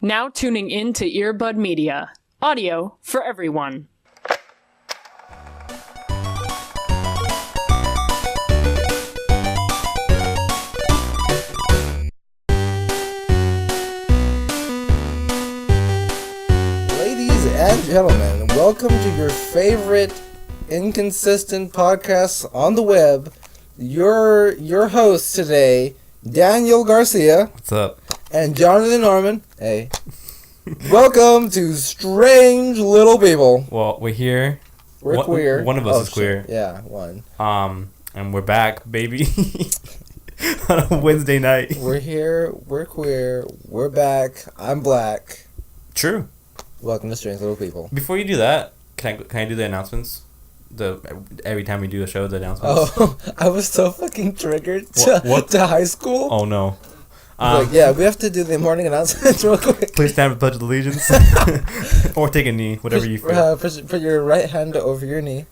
Now tuning in to Earbud Media. Audio for everyone. Ladies and gentlemen, welcome to your favorite inconsistent podcast on the web. Your hosts today, Daniel Garcia. What's up? And Jonathan Norman. Hey. Welcome to Strange Little People. Well, we're here. We're queer. One of us is queer. Yeah, one. And we're back, baby. On a Wednesday night. We're here. We're queer. We're back. I'm black. True. Welcome to Strange Little People. Before you do that, can I do the announcements? Every time we do a show, the announcements. Oh, I was so fucking triggered to high school. Oh no. Yeah, we have to do the morning announcements real quick. Please stand for the Pledge of Allegiance. Or take a knee, whatever you feel. Put your right hand over your knee.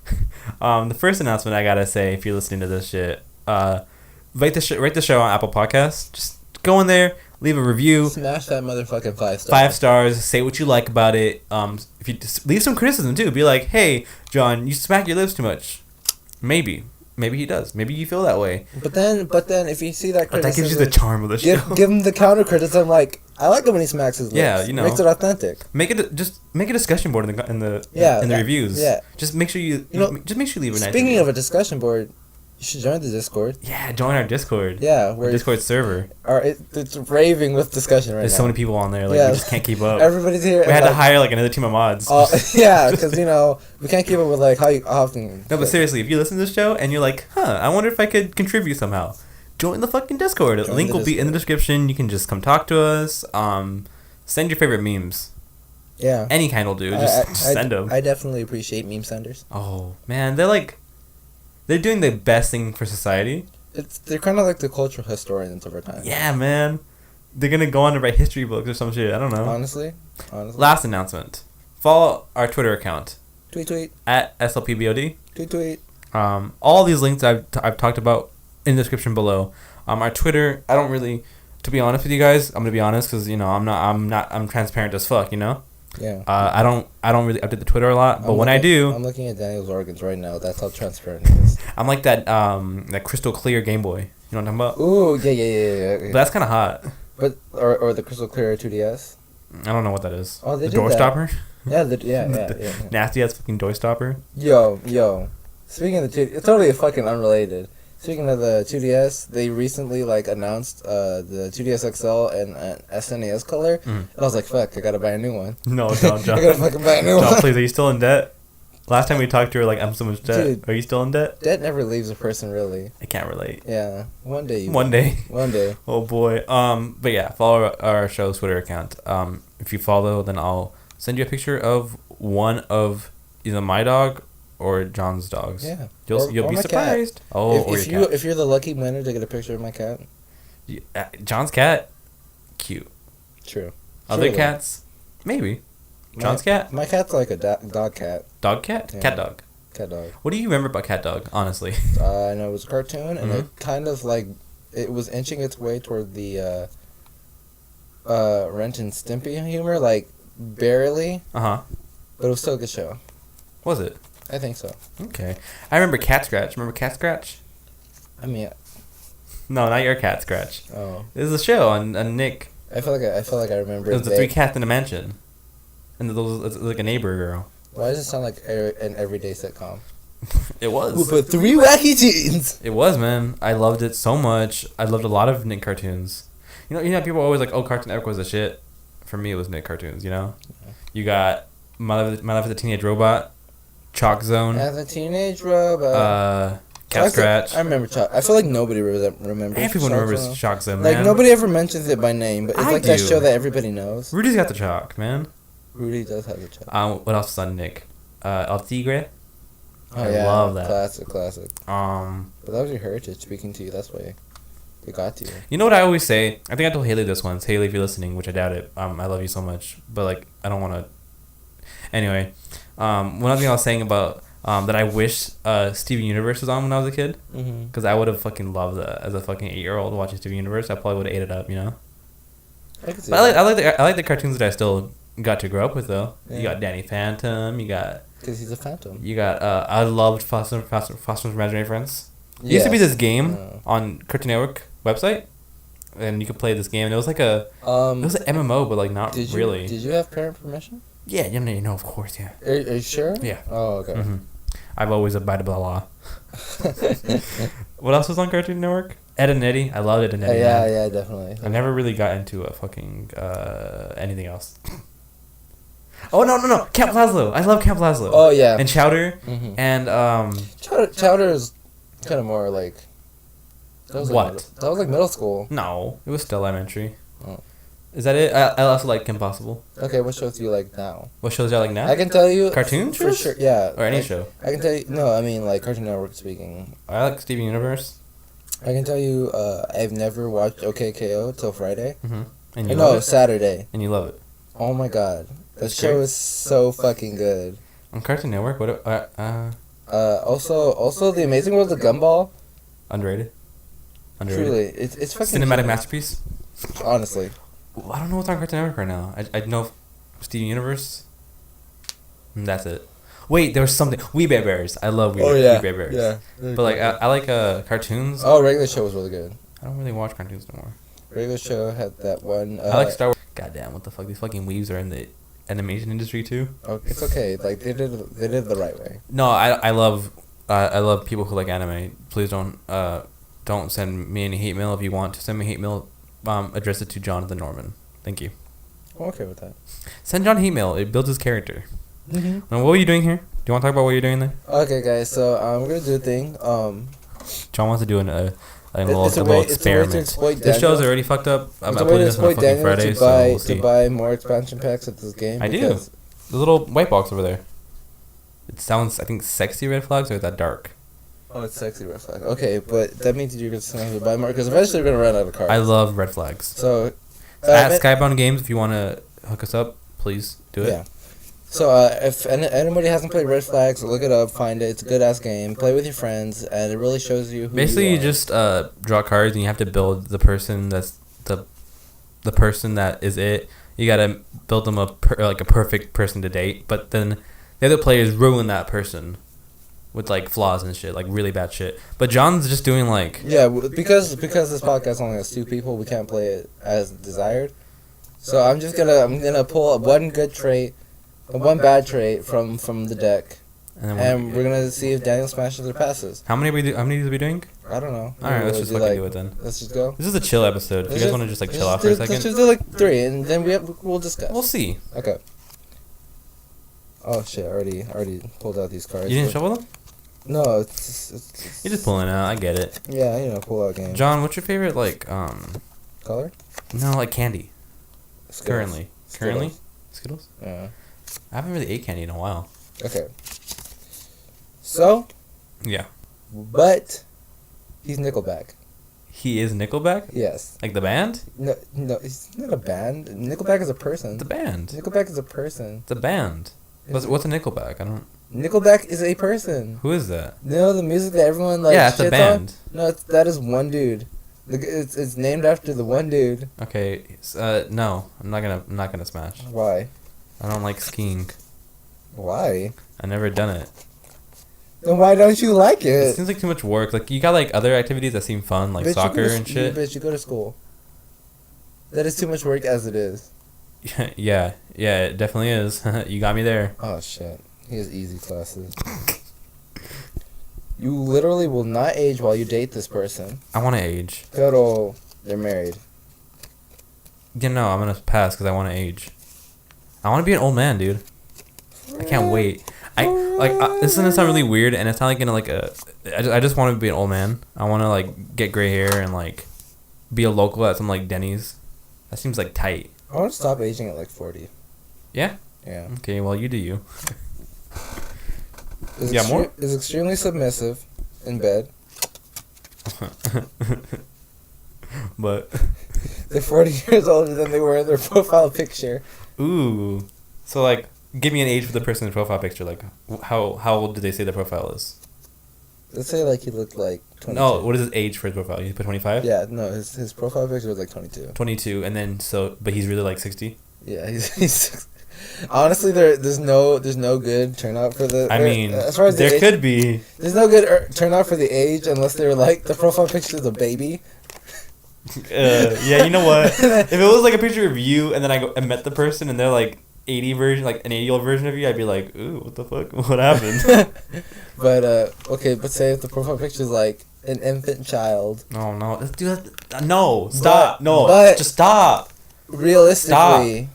The first announcement I gotta say, if you're listening to this shit, rate the show on Apple Podcasts. Just go in there, leave a review. Smash that motherfucking 5 stars. 5 stars. Say what you like about it. If you just leave some criticism too, be like, "Hey, John, you smack your lips too much." Maybe he does. Maybe you feel that way. But then, if you see that criticism, that gives you the charm of the show. Give him the counter criticism. Like, I like it when he smacks his lips. Yeah, you know, makes it authentic. Make a discussion board in the reviews. Yeah. Just make sure you leave a nice review. Speaking of a discussion board, you should join the Discord. Yeah, join our Discord. Yeah, our Discord server. It's raving with discussion right now. There's so many people on there. Like, we just can't keep up. Everybody's here. We had to hire like another team of mods. Yeah, because we can't keep up with like how often. No, but seriously, if you listen to this show and you're like, I wonder if I could contribute somehow, join the fucking Discord. The link will be in the description. You can just come talk to us. Send your favorite memes. Yeah. Any kind will do. Just send them. I definitely appreciate meme senders. Oh man, they're doing the best thing for society. They're kind of like the cultural historians over time. Yeah, man. They're gonna go on to write history books or some shit. I don't know. Honestly. Last announcement. Follow our Twitter account. Tweet. At SLPBOD. Tweet. All these links I've talked about in the description below. Our Twitter, I don't really, to be honest with you guys, I'm gonna be honest because I'm transparent as fuck, you know. Yeah. I don't really update the Twitter a lot, but when I do, I'm looking at Daniel's organs right now. That's how transparent it is. I'm like that crystal clear Game Boy. You know what I'm talking about? Ooh, yeah. But that's kind of hot. But or the crystal clear 2DS. I don't know what that is. Oh, they the did door that. Stopper. Yeah. Nasty ass fucking door stopper. Yo. Speaking of it's totally fucking unrelated. Speaking of the 2DS, they recently announced the 2DS XL and SNES color. And I was like, fuck, I gotta buy a new one. No, don't, John. I gotta fucking buy a new one. Please, are you still in debt? Last time we talked, you were like, I'm so much debt. Dude, are you still in debt? Debt never leaves a person, really. I can't relate. Yeah, one day. One day. Oh boy. But yeah, follow our show's Twitter account. If you follow, then I'll send you a picture of one of either my dog or John's dogs. Yeah. You'll be surprised. Cat. Oh, if you're the lucky winner to get a picture of my cat. Yeah, John's cat, cute. True. Other cats, maybe. John's cat. My cat's like a dog cat. Dog cat. Yeah. Cat dog. Cat dog. What do you remember about Cat Dog? Honestly. I know it was a cartoon, and it kind of it was inching its way toward the Ren and Stimpy humor, like barely. But it was still a good show. Was it? I think so. Okay. I remember Cat Scratch. Remember Cat Scratch? I mean, no, not your Cat Scratch. Oh. It was a show on Nick. I feel like I remember. It was the 3 cats in a mansion, and it was like a neighbor girl. Why does it sound like an everyday sitcom? It was. We put 3 wacky teens. It was, man. I loved it so much. I loved a lot of Nick cartoons. You know, people are always like, "Oh, Cartoon Network was the shit." For me, it was Nick cartoons. You know, You got My Life as a Teenage Robot, Chalk Zone, as a teenage robot. Cat Scratch. I remember Chalk. I feel like nobody remembers. Everyone remembers Chalk Zone, man. Like nobody ever mentions it by name, but it's like that show that everybody knows. Rudy's got the chalk, man. Rudy does have the chalk. What else was on Nick? El Tigre. I love that. Classic. But that was your heritage speaking to you. That's why it got to you. You know what I always say? I think I told Haley this once. Haley, if you're listening, which I doubt it. I love you so much, but like I don't want to. Anyway, one other thing I was saying about that I wish Steven Universe was on when I was a kid, because I would have fucking loved that as a fucking 8-year-old watching Steven Universe. I probably would have ate it up, you know. I can see But that. I like the cartoons that I still got to grow up with though. Yeah. You got Danny Phantom. You got Phantom. I loved Foster's Imaginary Friends. There used to be this game on Cartoon Network website, and you could play this game. And it was like it was an MMO, but like not really. Did you have parent permission? Yeah, you know, of course, yeah. Are you sure? Yeah. Oh, okay. Mm-hmm. I've always abided by the law. What else was on Cartoon Network? Ed and Eddie. I loved Ed and Eddie. Yeah, definitely. I never really got into a fucking anything else. Oh no! Camp Lazlo. I love Camp Lazlo. Oh yeah. And Chowder. Mm-hmm. And Chowder is kind of more like. That was what? That was like middle school. No, it was still elementary. Oh. Is that it? I also like Kim Possible. Okay, what shows do you like now? What shows do I like now? I can tell you. Cartoon for shows? sure. Yeah. Or any show. I can tell you. No, I mean like Cartoon Network speaking. I like Steven Universe. I can tell you. I've never watched OKKO till Friday. Mm-hmm. And you No, love it. Saturday. And you love it. Oh my god, that That's show great. is so fucking good. On Cartoon Network, what? Also The Amazing World of Gumball. Underrated. Truly, it's fucking Cinematic genius. masterpiece. Honestly. Well, I don't know what's on Cartoon Network right now. I know Steven Universe. And that's it. Wait, there was something. We Bear Bears. I love We Bear Bears. Yeah. But like I like cartoons. Oh, regular show was really good. I don't really watch cartoons no more. Regular show had that one. I like Star Wars. Goddamn, what the fuck? These fucking weaves are in the animation industry too. Oh, it's okay. Like they did it the right way. No, I love people who like anime. Please don't send me any hate mail. If you want to send me hate mail, address it to Jonathan Norman. Thank you. I'm okay with that. Send John hate mail. It builds his character. Mm-hmm. And what were you doing here? Do you want to talk about what you're doing there? Okay, guys. So we're gonna do a thing. John wants to do a little It's a way to experiment. exploit This show's Daniel. already fucked up. I'm It's a way putting to this on a exploit fucking Daniel Friday, to so buy we'll see. to buy more expansion packs of this game. I do. because- The little white box over there. It sounds, I think, sexy red flags, or is that dark? Oh, it's sexy red flag. Okay, but that means you're gonna have to buy more because eventually we're gonna run out of cards. I love red flags. So. At Skybound Games, if you want to hook us up, please do it. Yeah. So if anybody hasn't played Red Flags, look it up, find it. It's a good ass game. Play with your friends, and it really shows you who Basically, you you are. just draw cards, and you have to build the person that's the person that is it. You gotta build them a perfect person to date, but then the other players ruin that person with like flaws and shit, like really bad shit. But John's just doing like because this podcast only has 2 people, we can't play it as desired. So I'm gonna pull up one good trait, and one bad trait from the deck, and we're gonna see if Daniel smashes or passes. How many are we doing? I don't know. All right, let's just fucking do it then. Let's just go. This is a chill episode. If you guys want to just like chill out for a second, Let's just do like 3, and then we'll discuss. we'll see. Okay. Oh shit! I already pulled out these cards. You didn't shuffle them? No, it's You're just pulling out. I get it. yeah, pull out game. John, what's your favorite like Color? No, like candy. Skittles. Currently, Skittles. Yeah. I haven't really ate candy in a while. Okay. So, Yeah. but he's Nickelback. He is Nickelback. Yes. Like the band. No, he's not a band. Nickelback is a person. The band. Nickelback is a person. The band. What's a Nickelback? I don't. Nickelback is a person. Who is that? You know the music that everyone like. Yeah, it's a shits band. On? No, that is one dude. It's named after the one dude. Okay. No, I'm not gonna smash. Why? I don't like skiing. Why? I never done it. Then why don't you like It it? seems like too much work. Like you got like other activities that seem fun, like Bitch, soccer you and shit. Bitch, you go to school. That is too much work as it is. Yeah, it definitely is. You got me there. Oh shit. He has easy classes. You literally will not age while you date this person. I want to age. Pero they're married. Yeah, no, I'm gonna pass because I want to age. I want to be an old man, dude. I can't wait. This is gonna sound really weird, and it's not like I just want to be an old man. I want to like get gray hair and like be a local at some like Denny's. That seems like tight. I want to stop aging at like 40. Yeah. Yeah. Okay, well you do you. More? Is extremely submissive in bed. But They're 40 years older than they were in their profile picture. ooh, so like give me an age for the person in the profile picture. Like how old do they say the profile is? Let's say like he looked like No, what is his age for his profile? You put 25? Yeah, no, his profile picture was like 22. 22, and then but he's really like 60? Yeah, he's honestly there's no good turnout for the. I mean, as far as there could be. There's no good turnout for the age unless they're like the profile picture is a baby. Yeah, you know what? If it was like a picture of you, and then I met the person, and they're like 80 version, like an 80-year-old version of you, I'd be like, ooh, what the fuck? What happened? But okay, but say if the profile picture is like an infant child. Oh no, let's do that. No, stop. Just stop. Realistically,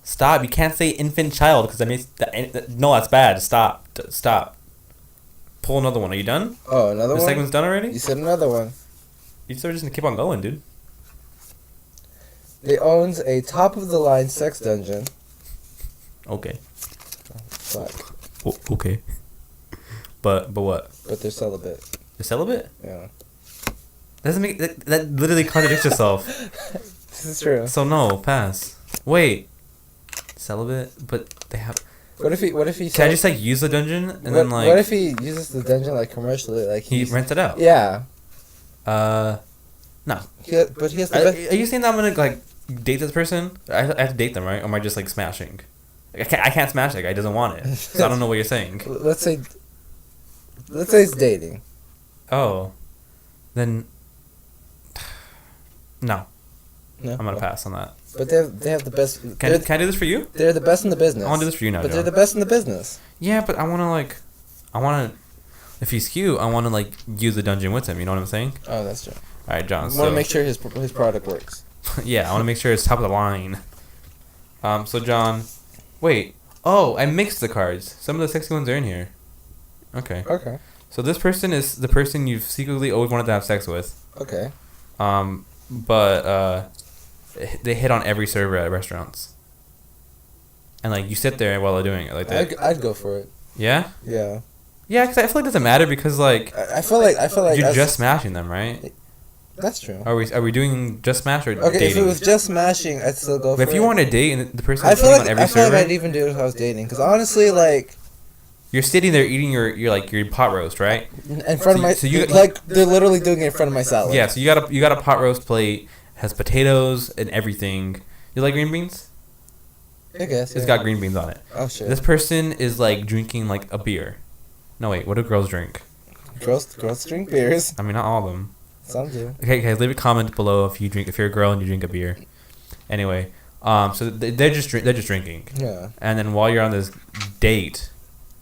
stop. You can't say infant child because that means no, that's bad. Stop. Pull another one. Are you done? Oh, another one. The segment's done already. You said another one. You still just gonna keep on going, dude. They owns a top of the line sex dungeon. Okay. Fuck. Okay. But what? But they're celibate. You're celibate? Yeah. Doesn't make that literally contradicts yourself. This is true. So no, pass. Wait. Celibate, but they have. What if he? Can I just like use the dungeon and then like? What if he uses the dungeon like commercially? Like he rents it out. Yeah. No. But he has the best. Are you saying that I'm gonna like date this person? I have to date them, right? Or am I just like smashing? Like, I can't smash that guy. He doesn't want it. So I don't know what you're saying. Let's say it's dating. Oh, then no. No, I'm gonna pass on that. But they have the best. Can I do this for you? They're the best in the business. I want to do this for you now, But John. they're the best in the business. Yeah, but I want to. If he's cute, I want to like use the dungeon with him. You know what I'm saying? Oh, that's true. All right, John. I want to make sure his product works. Yeah, I want to make sure it's top of the line. So John, wait. Oh, I mixed the cards. Some of the sexy ones are in here. Okay. Okay. So this person is the person you've secretly always wanted to have sex with. Okay. But they hit on every server at restaurants. And like you sit there while they're doing it like that. I'd go for it. Yeah. Yeah. Yeah, because I feel like it doesn't matter because like I feel like you're just smashing them, right? That's true. Are we doing just smash or okay, dating? if it was just smashing, I'd still go for it. But if you want to date and the person I is feel hitting like on every I feel server, like I'd even do it if I was dating. Because honestly, like you're sitting there eating your pot roast, right? in front of my you like they're literally doing it in front of my salad. Yeah, so you got a pot roast plate, has potatoes and everything. You like green beans? I guess. It's got green beans on it. Oh shit. This person is like drinking like a beer. No wait, what do girls drink? Girls drink beers. I mean, not all of them. Some do. Okay, leave a comment below if you're a girl and you drink a beer. Anyway, so they're just drinking. Yeah. And then while you're on this date,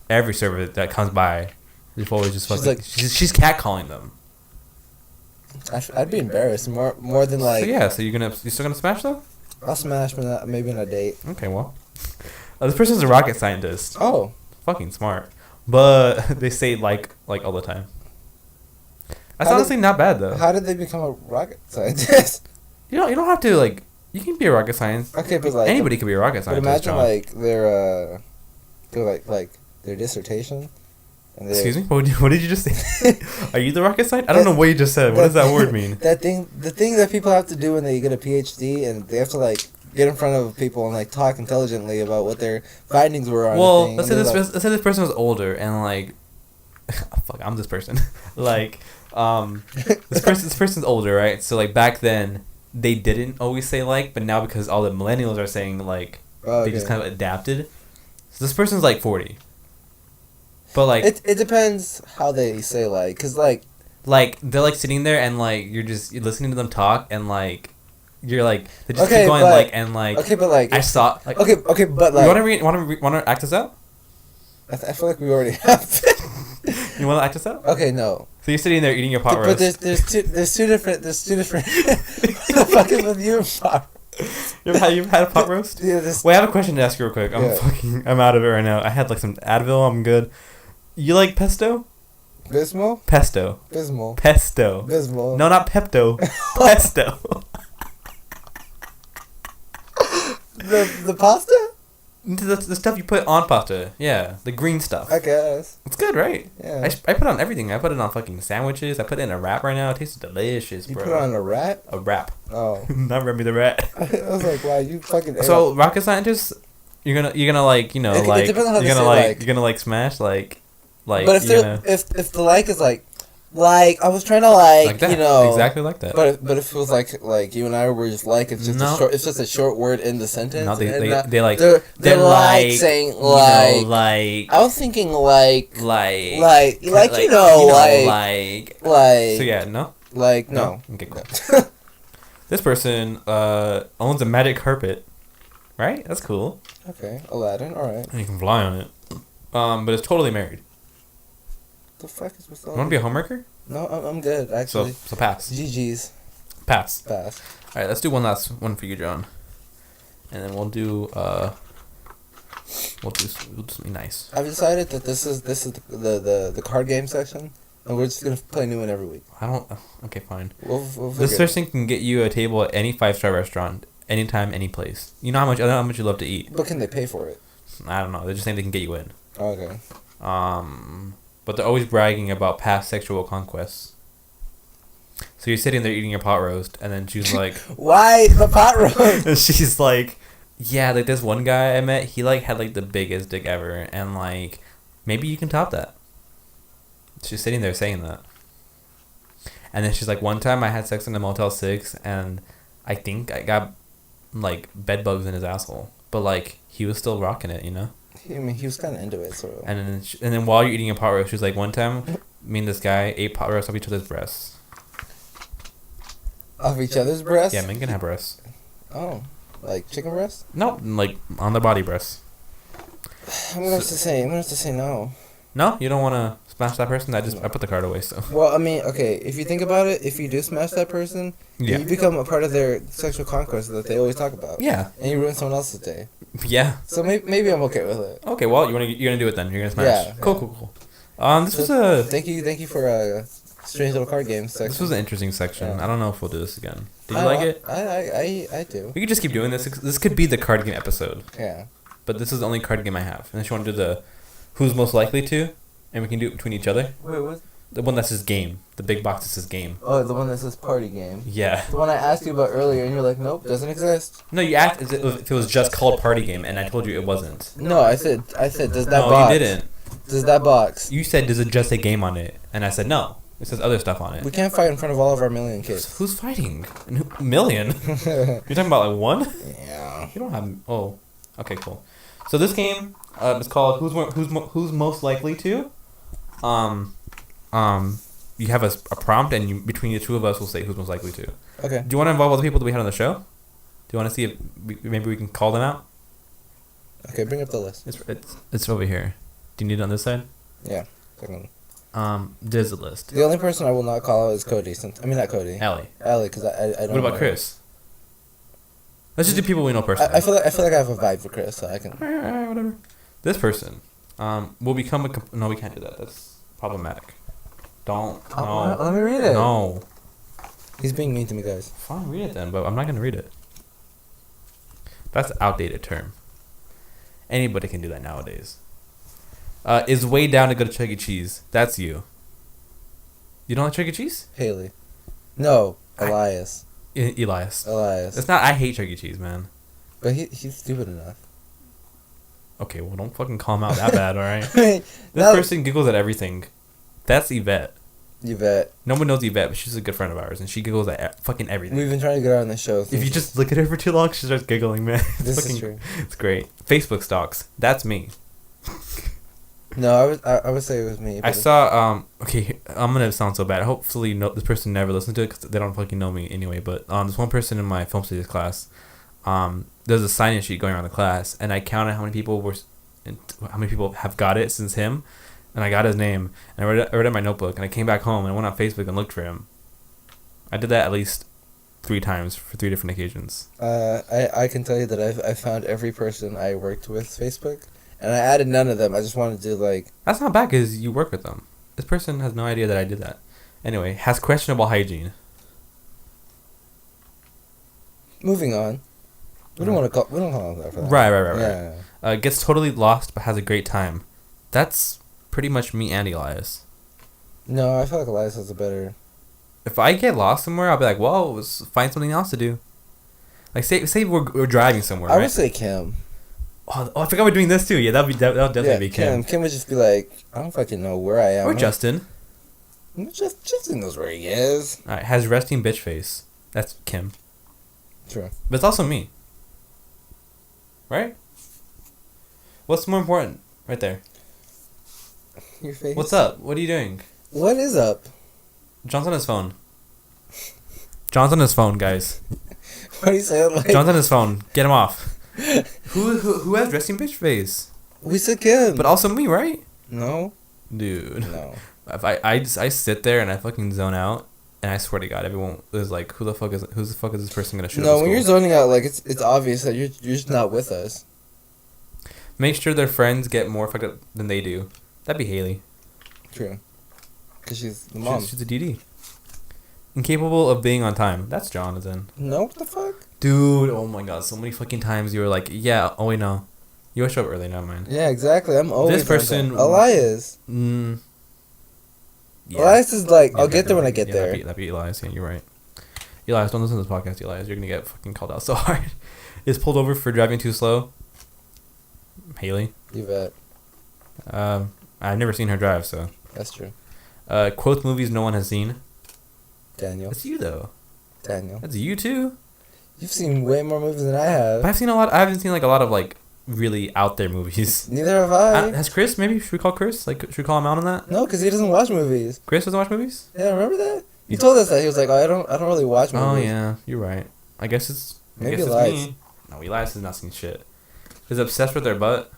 every server that comes by, is always just fucking. She's catcalling them. I'd be embarrassed more than like. So yeah, so you're still gonna smash though? I'll smash, but maybe on a date. Okay, well, this person's a rocket scientist. Oh. Fucking smart, but they say like all the time. That's honestly not bad though. How did they become a rocket scientist? You don't have to like. You can be a rocket scientist. Okay, but like anybody could be a rocket but scientist. imagine John. like their like their dissertation. And Excuse me. What did you just say? Are you the rocket scientist? I don't know what you just said. What does that word mean? The thing that people have to do when they get a PhD and they have to like get in front of people and like talk intelligently about what their findings were on. Well, a thing. let's say this person was older and like, fuck, I'm this person. Like, this person's older, right? So like back then they didn't always say like, but now because all the millennials are saying like, they just kind of adapted. So this person's like 40. But like it depends how they say like, cause like they're like sitting there and like you're listening to them talk and like you're like they just okay, keep going but, like and like okay, but like I saw like okay, but like you want to act this out? I feel like we already have. You want to act this out? Okay, no. So you're sitting there eating your pot roast. But there's two different the fucking with you and pot. You've had a pot roast? Yeah, Wait, I have a question to ask you real quick. I'm out of it right now. I had like some Advil. I'm good. You like pesto? Bismol? Pesto. Bismol. Pesto. Bismol. No, not Pepto. Pesto. The pasta? The stuff you put on pasta. Yeah, the green stuff. I guess. It's good, right? Yeah. I put it on everything. I put it on fucking sandwiches. I put it in a wrap right now. It tastes delicious, bro. You put it on a rat? A wrap. Oh. Not Remy the Rat. I was like, wow, you fucking. So rocket scientists, you're gonna like it like depends on how you're they gonna say, like like. you're gonna like smash like. But if the like is like Like I was trying to like that. you know Exactly like that. But it feels like you and I were just like it's just a short word in the sentence. No, they're like saying like I was thinking like so yeah, no, like no. Okay, cool. This person owns a magic carpet, right? That's cool. Okay, Aladdin. All right. And you can fly on it. But it's totally married. The fuck is with all? You want to be a homewrecker? No, I'm good actually. So pass. GG's. Pass. All right, let's do one last one for you, John, and then we'll do something nice. I've decided that this is the card game section, and we're just gonna play a new one every week. Okay, fine. We'll This person can get you a table at any 5-star restaurant, anytime, any place. You know how much? I know how much you love to eat. But can they pay for it? I don't know. They're just saying they can get you in. Okay. But they're always bragging about past sexual conquests. So you're sitting there eating your pot roast, and then she's like, "Why the pot roast?" And she's like, "Yeah, like this one guy I met, he like had like the biggest dick ever, and like maybe you can top that." She's sitting there saying that, and then she's like, "One time I had sex in a Motel 6, and I think I got like bed bugs in his asshole, but like he was still rocking it, you know." I mean, he was kind of into it, so. And then while you're eating a pot roast, she was like, "One time, me and this guy ate pot roast off each other's breasts." Off each other's breasts? Yeah, men can have breasts. Oh, like chicken breasts? No, like on their body breasts. I'm gonna have to say no. No, you don't want to smash that person. I put the card away. So. Well, I mean, okay. If you think about it, if you do smash that person, you become a part of their sexual conquest that they always talk about. Yeah. And you ruin someone else's day. Yeah. So maybe I'm okay with it. Okay, well you're gonna do it then. You're gonna smash. Yeah. Cool. This was a. Thank you for strange little card game section. This was an interesting section. Yeah. I don't know if we'll do this again. Did you like it? I do. We could just keep doing this. This could be the card game episode. Yeah. But this is the only card game I have. Unless you want to do the who's most likely to, and we can do it between each other. Wait, what? The one that says game. The big box that says game. Oh, the one that says party game. Yeah. The one I asked you about earlier, and you're like, nope, doesn't exist. No, you asked if it was just called party game, and I told you it wasn't. No, I said, does that box? No, you didn't. Does that box? You said, does it just say game on it? And I said, no. It says other stuff on it. We can't fight in front of all of our million kids. Who's fighting? Million? You're talking about like one? Yeah. You don't have. Oh, okay, cool. So this game is called Who's Most Likely to. You have a prompt, and between the two of us, we'll say who's most likely to. Okay. Do you want to involve other people that we had on the show? Do you want to see if maybe we can call them out? Okay, bring up the list. It's over here. Do you need it on this side? Yeah. Definitely. There's a list. The only person I will not call out is Cody. Not Cody. Ellie, because I don't. What about Chris? Let's just do people we know personally. I feel like I have a vibe for Chris, so I can. Alright, whatever. This person, will become no, we can't do that. That's problematic. Don't. No. Let me read it. No. He's being mean to me, guys. Fine, read it then, but I'm not gonna read it. That's an outdated term. Anybody can do that nowadays. Is way down to go to Chuck E. Cheese. That's you. You don't like Chuck E. Cheese? Haley. No, Elias. Elias. Elias. It's not. I hate Chuck E. Cheese, man. But he's stupid enough. Okay, well, don't fucking call him out that bad, all right? This person giggles at everything. That's Yvette. Yvette. No one knows Yvette, but she's a good friend of ours, and she giggles at fucking everything. We've been trying to get her on the show. If you just look at her for too long, she starts giggling, man. This is true. It's great. Facebook stalks. That's me. No, I would say it was me. I saw. Okay, I'm gonna sound so bad. Hopefully, this person never listens to it because they don't fucking know me anyway. But this one person in my film studies class, there's a sign-in sheet going around the class, and I counted how many people have got it since him, and I got his name, and I read it in my notebook, and I came back home and I went on Facebook and looked for him. I did that at least 3 times for 3 different occasions. I can tell you that I found every person I worked with Facebook. And I added none of them. I just wanted to, like... That's not bad, because you work with them. This person has no idea that I did that. Anyway, has questionable hygiene. Moving on. We don't call him that for that. Right. Yeah. Gets totally lost, but has a great time. That's pretty much me and Elias. No, I feel like Elias has a better... If I get lost somewhere, I'll be like, whoa, let's find something else to do. Like, say we're driving somewhere, I right? would say Kim. Oh, I forgot we're doing this too. Yeah, that'll definitely be Kim. Kim would just be like, I don't fucking know where I am. Or Justin. Justin knows where he is. All right, has resting bitch face. That's Kim. True. But it's also me. Right? What's more important? Right there. Your face. What's up? What are you doing? What is up? John's on his phone. John's on his phone, guys. What do you say? Like, John's on his phone. Get him off. Who has resting bitch face? we said Kim. But also me, right? No. Dude. No. If I sit there and I fucking zone out, and I swear to God, everyone is like, who the fuck is this person gonna shoot? No, up when at you're school? zoning out, like it's obvious that you're just not with us. Make sure their friends get more fucked up than they do. That'd be Haley. True. Because she's the mom. She's a DD. Incapable of being on time. That's Jonathan. No, what the fuck? Dude, oh my God, so many fucking times you were like, yeah, oh wait, no. You always show up early, never mind. Yeah, exactly. I'm always This person- on time. Elias. Yeah. Elias is like, I'll Yeah, get there when I get yeah, there. That'd be Elias, yeah, you're right. Elias, don't listen to this podcast, Elias. You're gonna get fucking called out so hard. Is pulled over for driving too slow. Haley. You bet. I've never seen her drive, so. That's true. Quotes movies no one has seen. Daniel. That's you, though. Daniel. That's you, too. You've seen way more movies than I have. But I've seen a lot. I haven't seen, like, a lot of, like, really out there movies. Neither have I. Has Chris, maybe? Should we call Chris? Like, should we call him out on that? No, because he doesn't watch movies. Chris doesn't watch movies? Yeah, remember that? He told us that. He was like, I don't really watch movies. Oh, yeah. You're right. I guess it's Elias. me. No, Elias has not seen shit. Is obsessed with their butt.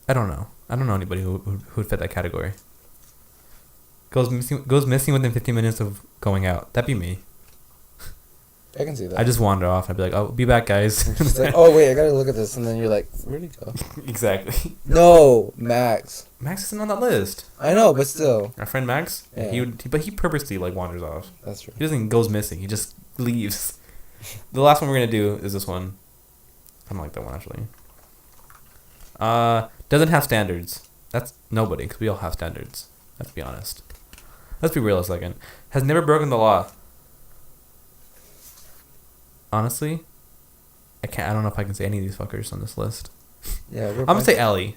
I don't know. I don't know anybody who would fit that category. Goes missing within 15 minutes of going out. That'd be me. I can see that. I just wander off. I'd be like, "Oh, be back, guys." It's like, oh wait, I gotta look at this, and then you're like, where'd he go? Exactly. No, Max. Max isn't on that list. I know, but still. Our friend Max. Yeah. But he purposely like wanders off. That's true. He doesn't goes missing. He just leaves. The last one we're gonna do is this one. I don't like that one actually. Doesn't have standards. That's nobody, because we all have standards. Let's be honest. Let's be real a second. Has never broken the law. Honestly, I don't know if I can say any of these fuckers on this list. Yeah, I'm gonna say Ellie.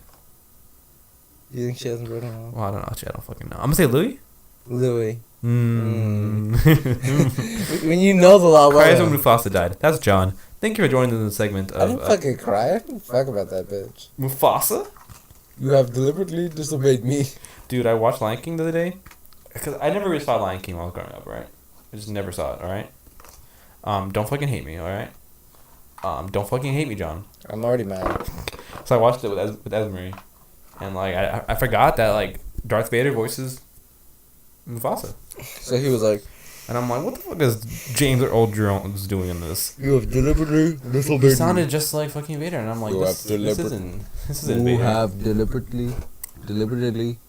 You think she hasn't broken the law? Well, I don't know. Actually, I don't fucking know. I'm gonna say Louis. Louis. When When you know the law, Cries well. when Mufasa died. That's John. Thank you for joining the segment of I didn't fucking cry. I didn't fuck about that bitch. Mufasa. You have deliberately disobeyed me. Dude, I watched Lion King the other day. Because I never really saw Lion King while I was growing up, right? I just never saw it, alright? Don't fucking hate me, alright? Don't fucking hate me, John. I'm already mad. So I watched it with Esmery. And, like, I forgot that, like, Darth Vader voices Mufasa. So he was like, And I'm like, what the fuck is James Earl Jones doing in this? you have deliberately disobeyed He me. sounded just like fucking Vader. And I'm like, You this have isn't You Vader. have deliberately.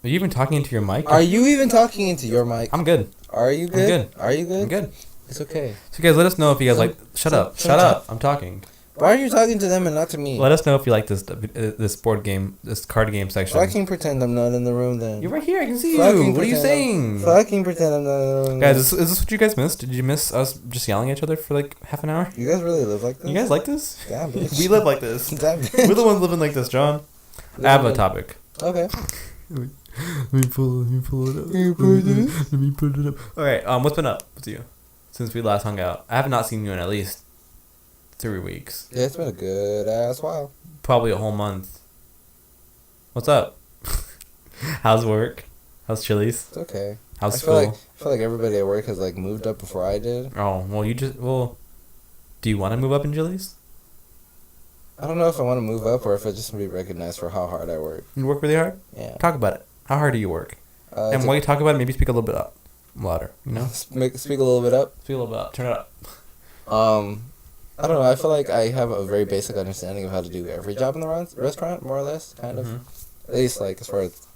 Are you even talking into your mic? Are you even talking into your mic? I'm good. Are you good? good. Are you good? I'm good. It's okay. So guys, let us know if you guys like. Shut up. Shut up. I'm talking. Why are you talking to them and not to me? Let us know if you like this board game, this card game section. Fucking pretend I'm not in the room then. You're right here. I can see Fucking you. What are you pretend saying? Fucking pretend I'm not in the room. Guys, is this what you guys missed? Did you miss us just yelling at each other for like half an hour? You guys really live like this? You guys like this? Damn, bitch. We live like this. Damn, bitch. We're the ones living like this, John. I have a topic. Okay. Let me pull it up. Let me put it up. All right. What's been up with you since we last hung out? I have not seen you in at least 3 weeks. Yeah, it's been a good ass while. Probably a whole month. What's up? How's work? How's Chili's? It's okay. How's I school? feel like everybody at work has like moved up before I did. Oh, well, do you want to move up in Chili's? I don't know if I want to move up or if I just want to be recognized for how hard I work. You work really hard? Yeah. Talk about it. How hard do you work? And while you talk about it, maybe speak a little bit up, louder, you know? Speak a little bit up. Speak a little bit up. Turn it up. I don't know. I feel like I have a very basic understanding of how to do every job in the restaurant, more or less, kind of. At least, like, as far as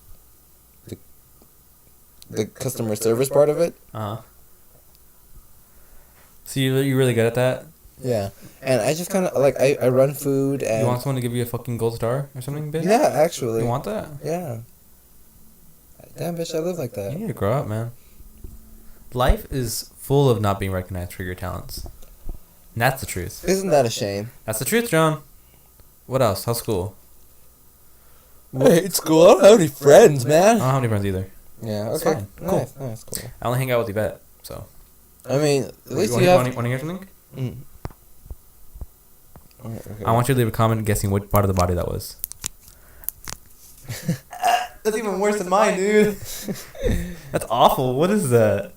the customer service part of it. Uh-huh. So you're really good at that? Yeah. And I just kind of, like, I run food and... You want someone to give you a fucking gold star or something, bitch? Yeah, actually. You want that? Yeah. Damn, bitch, I live like that. You need to grow up, man. Life is full of not being recognized for your talents. And that's the truth. Isn't that a shame? That's the truth, John. What else? How's school? I hate school. I don't have any friends, I man. don't have any friends either. Yeah, It's okay. fine. Cool. Nice, cool. I only hang out with Yvette, so. I mean, at least Want you have... to hear something? Mm. Okay. I want you to leave a comment guessing which part of the body that was. That's even worse than mine, dude. That's awful. What is that?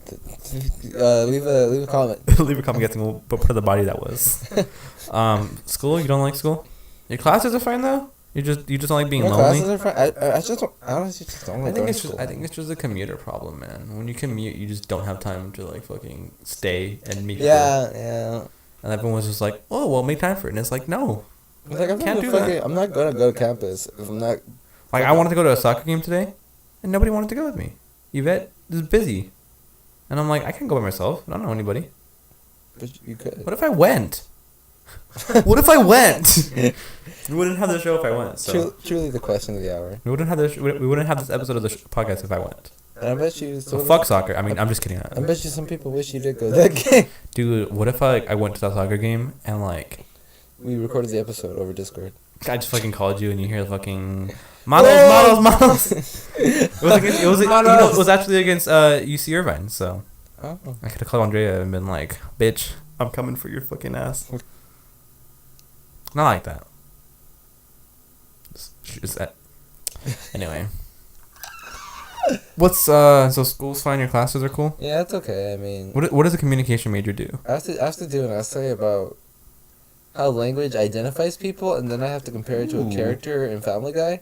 Leave a comment. Leave a comment guessing what part of the body that was. School? You don't like school? Your classes are fine though. You just don't like being My lonely. classes are fine. I just don't. I honestly just don't like going to school. I think it's just a commuter problem, man. When you commute, you just don't have time to like fucking stay and meet people. Yeah. And everyone was just like, "Oh, well, make time for it." And it's like, no. It's like, Can't do that. I'm not gonna go to campus if I'm not. Like, I wanted to go to a soccer game today, and nobody wanted to go with me. Yvette is busy, and I'm like, I can't go by myself. I don't know anybody. But you could. What if I went? What if I went? We wouldn't have the show if I went. So Truly the question of the hour. we wouldn't have we wouldn't have this episode of the podcast if I went. And I bet you. So fuck soccer. I mean, I'm just kidding. I bet you some people wish you did go to that game. Dude, what if I went to that soccer game and like We recorded the episode over Discord. I just fucking called you and you hear the fucking models. It was actually against UC Irvine, so Oh. I could have called Andrea and been like, "Bitch, I'm coming for your fucking ass." Not like that. Just that. Anyway. What's so school's fine, your classes are cool? Yeah, it's okay. I mean, What does a communication major do? I have to do an essay about how language identifies people, and then I have to compare it to a Ooh. character in Family Guy.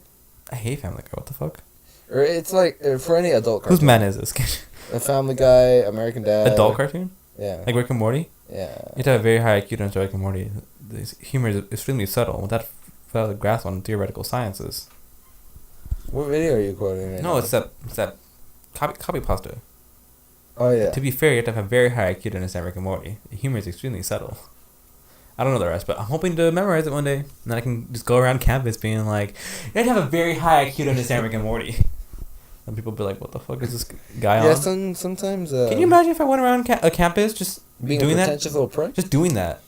I hate Family Guy. What the fuck? Or it's like for any adult cartoon. Whose man is this? A Family Guy, American Dad. Adult cartoon? Yeah. Like Rick and Morty? Yeah. You have to have very high IQ to understand Rick and Morty. This humor is extremely subtle without a grasp on theoretical sciences. What video are you quoting right now? No, it's that copy pasta. Oh yeah. To be fair, you have to have very high IQ to understand Rick and Morty. The humor is extremely subtle. I don't know the rest, but I'm hoping to memorize it one day. And then I can just go around campus being like, you have to have a very high IQ to understand Rick and Morty. And people be like, what the fuck is this guy on? Yeah, sometimes. Can you imagine if I went around a campus just being doing a that? pretentious little prick? Just doing that.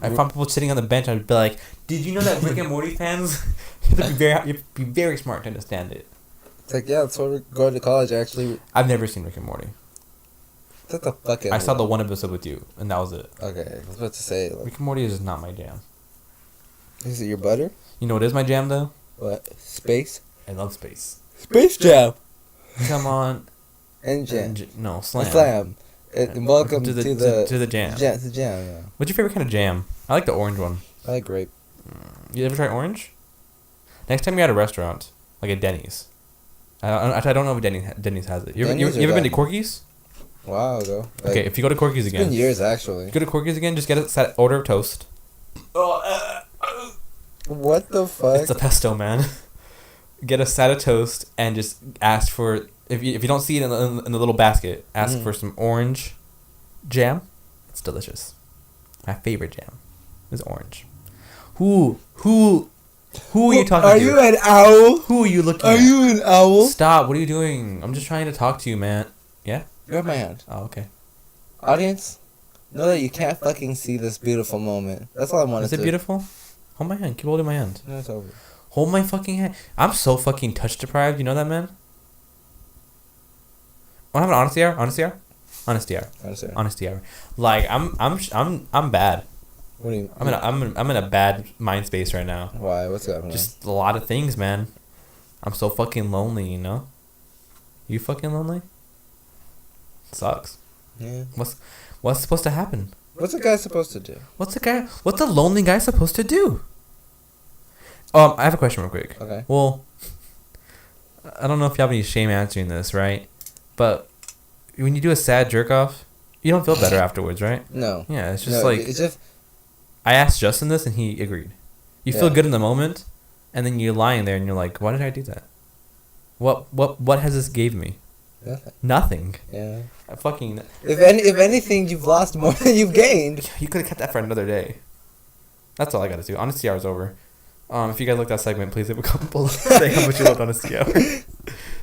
I found people sitting on the bench. I'd be like, "Did you know that Rick and Morty fans? you have to be very smart to understand it." It's like, yeah, that's why we're going to college. Actually, I've never seen Rick and Morty. that's a fucking. I saw the one episode with you, and that was it. Okay, I was about to say. Like, Rick and Morty is just not my jam. is it your butter? You know what is my jam though? What? Space? I love space. Space Jam. Come on. And Jam. No, slam. Slam. And welcome to the jam. To the jam. Yeah. What's your favorite kind of jam? I like the orange one. I like grape. You ever try orange? Next time you're at a restaurant, like at Denny's. I don't know if Denny's has it. You ever been to Corky's? Wow, though. Like, Okay, if you go to Corky's again. It's been years, actually. Go to Corky's again, just get a set order of toast. What the fuck? It's a pesto, man. Get a side of toast and just ask for, if you don't see it in the little basket, ask for some orange jam. It's delicious. My favorite jam is orange. Who are you talking to? Are you an owl? Who are you looking at? Are you an owl? Stop. What are you doing? I'm just trying to talk to you, man. Yeah? Grab my hand. Oh, okay. Audience, know that you can't fucking see this beautiful moment. That's all I wanted Is it beautiful? Hold my hand. Keep holding my hand. No, it's over. Hold my fucking hand. I'm so fucking touch deprived. You know that, man? Want to have an honesty hour? Honesty hour. Like I'm bad. What do you? I'm in a bad mind space right now. Why? What's going on? Just a lot of things, man. I'm so fucking lonely, you know? You fucking lonely? Sucks. Yeah. What's supposed to happen? What's a guy supposed to do? What's a lonely guy supposed to do? I have a question real quick. Okay. Well, I don't know if you have any shame answering this, right? But when you do a sad jerk off, you don't feel better afterwards, right? No. Yeah, it's just like, it's just. I asked Justin this and he agreed. You feel Yeah. good in the moment, and then you're lying there and you're like, why did I do that? What has this gave me? Nothing. Yeah. I fucking. If anything, you've lost more than you've gained. You could have kept that for another day. That's all I gotta do. Honesty hour's over. If you guys like that segment, please leave a comment below saying how much you loved Honesty Hour.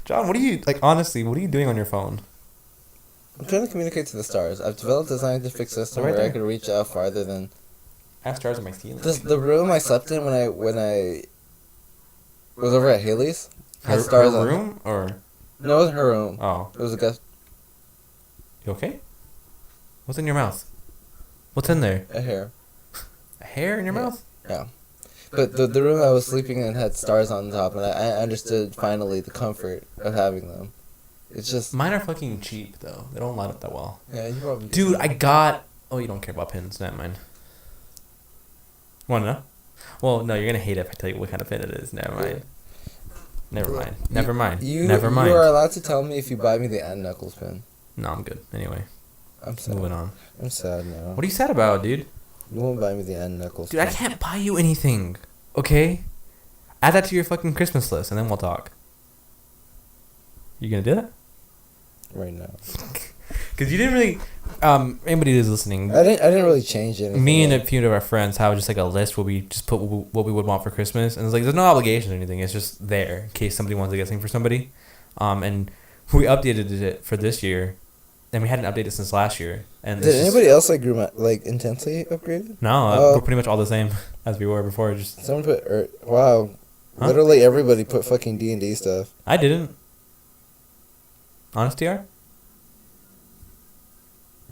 John, what are you honestly? What are you doing on your phone? I'm trying to communicate to the stars. I've developed a scientific system Right where there. I can reach out farther than. I have stars on my ceiling. The room I slept in when I It was over at Haley's. Had Her stars on it. room or? No, it wasn't her room. Oh, It was a guest. you okay? What's in your mouth? What's in there? A hair. A hair in your Yeah. mouth? Yeah. But the room I was sleeping in had stars on top, and I understood finally the comfort of having them. It's just... Mine are fucking cheap though. They don't light up that well. Yeah, you probably... Dude, I got. Oh, you don't care about pins? Never mind. Want to know? Well, no, you're gonna hate it if I tell you what kind of pin it is. Never mind. Never mind. Never mind. Never mind. You are allowed to tell me if you buy me the Ann Knuckles pin. No, I'm good. Anyway, I'm sad. moving on. I'm sad now. What are you sad about, dude? You won't buy me the Ann Knuckles Dude, I pin. can't buy you anything. Okay? Add that to your fucking Christmas list, and then we'll talk. You gonna do that? Right now. Because you didn't really. Anybody who's listening, I didn't really change anything. me and a few of our friends have just like a list where we just put what we would want for Christmas, and it's like there's no obligation or anything. It's just there in case somebody wants to get something for somebody. And we updated it for this year, and we hadn't updated since last year. And Did anybody else like intensely upgraded? No, Oh. we're pretty much all the same as we were before. Just Someone put wow. Huh? Literally everybody put fucking D&D stuff. I didn't. Honest, TR?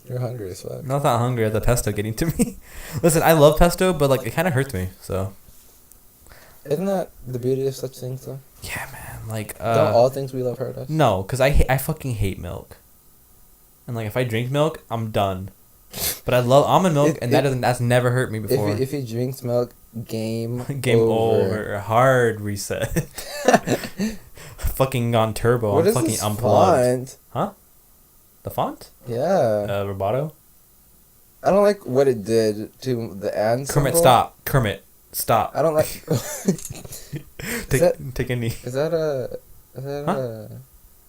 You're hungry as fuck. No, I'm not hungry at the pesto getting to me. Listen, I love pesto, but like it kind of hurts me. So Isn't that the beauty of such things though? yeah, man. Like Don't all things we love hurt us? no, because I fucking hate milk. And like if I drink milk, I'm done. But I love almond milk, and that's never hurt me before. If he drinks milk, game over. Hard reset. Fucking gone turbo. What I'm is fucking this unplugged. font? Huh? The font? Yeah. Roboto? I don't like what it did to the and Kermit, symbol. stop. Kermit, stop. I don't like. Take a knee. Is that a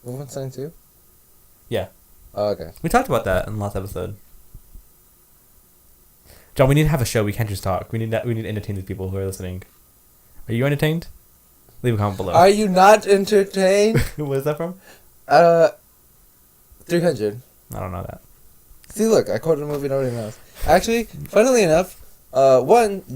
Wolfenstein 2? Yeah. Oh, okay. We talked about that in the last episode. John, we need to have a show. We can't just talk. We need to entertain the people who are listening. Are you entertained? Leave a comment below. Are you not entertained? What is that from? 300. I don't know that. See, look, I quoted a movie nobody knows. Actually, funnily enough,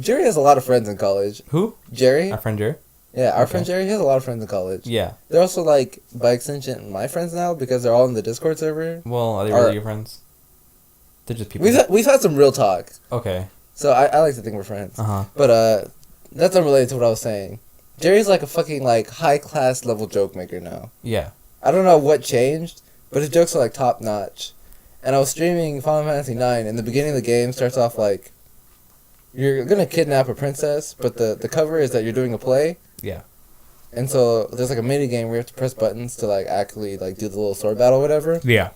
Jerry has a lot of friends in college. Who? Jerry? Our friend Jerry? Yeah, our Okay. friend Jerry, he has a lot of friends in college. Yeah. They're also, like, by extension, my friends now because they're all in the Discord server. Well, are they really your friends? They're just people. We've had some real talk. Okay. So I like to think we're friends. Uh-huh. But, that's unrelated to what I was saying. Jerry's like a fucking, like, high-class level joke maker now. Yeah. I don't know what changed, but his jokes are, like, top-notch. And I was streaming Final Fantasy IX, and the beginning of the game starts off like, you're gonna kidnap a princess, but the cover is that you're doing a play. Yeah. And so there's like a mini game where you have to press buttons to like actually like do the little sword battle or whatever. Yeah.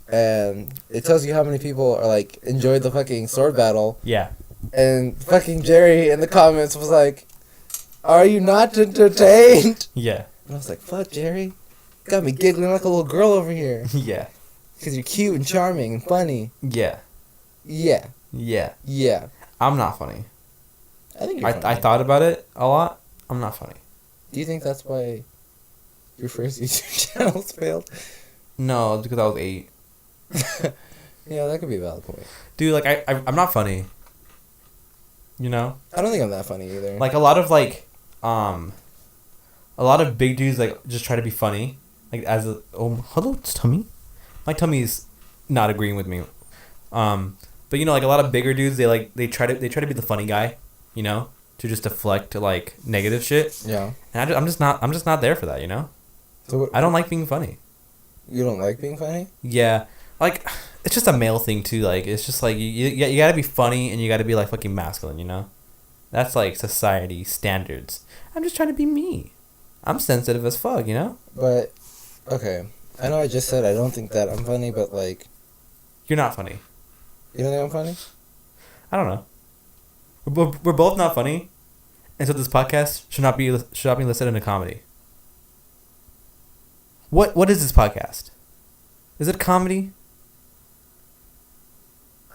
And it tells you how many people are like enjoyed the fucking sword battle. Yeah. And fucking Jerry in the comments was like, "Are you not entertained?" Yeah. And I was like, "Fuck, Jerry, got me giggling like a little girl over here." Yeah. Because you're cute and charming and funny. Yeah. Yeah. Yeah. Yeah. I'm not funny. I think you're funny. I thought about it a lot. I'm not funny. Do you think that's why your first YouTube channels failed? No, it's because I was 8. Yeah, that could be a valid point. Dude, like I'm not funny. You know? I don't think I'm that funny either. Like a lot of big dudes like just try to be funny. Like as a hello, it's Tummy. My tummy's not agreeing with me. But you know, like a lot of bigger dudes, they try to be the funny guy, you know, to just deflect to like negative shit. Yeah. And I'm just not there for that, you know. So I don't like being funny. You don't like being funny? Yeah, like it's just a male thing too. Like it's just like you gotta be funny and you gotta be like fucking masculine, you know. That's like society standards. I'm just trying to be me. I'm sensitive as fuck, you know. But okay, I know I just said I don't think that I'm funny, but like, You're not funny. you don't think I'm funny? I don't know. We're both not funny, and so this podcast should not be listed in a comedy. What is this podcast? Is it comedy?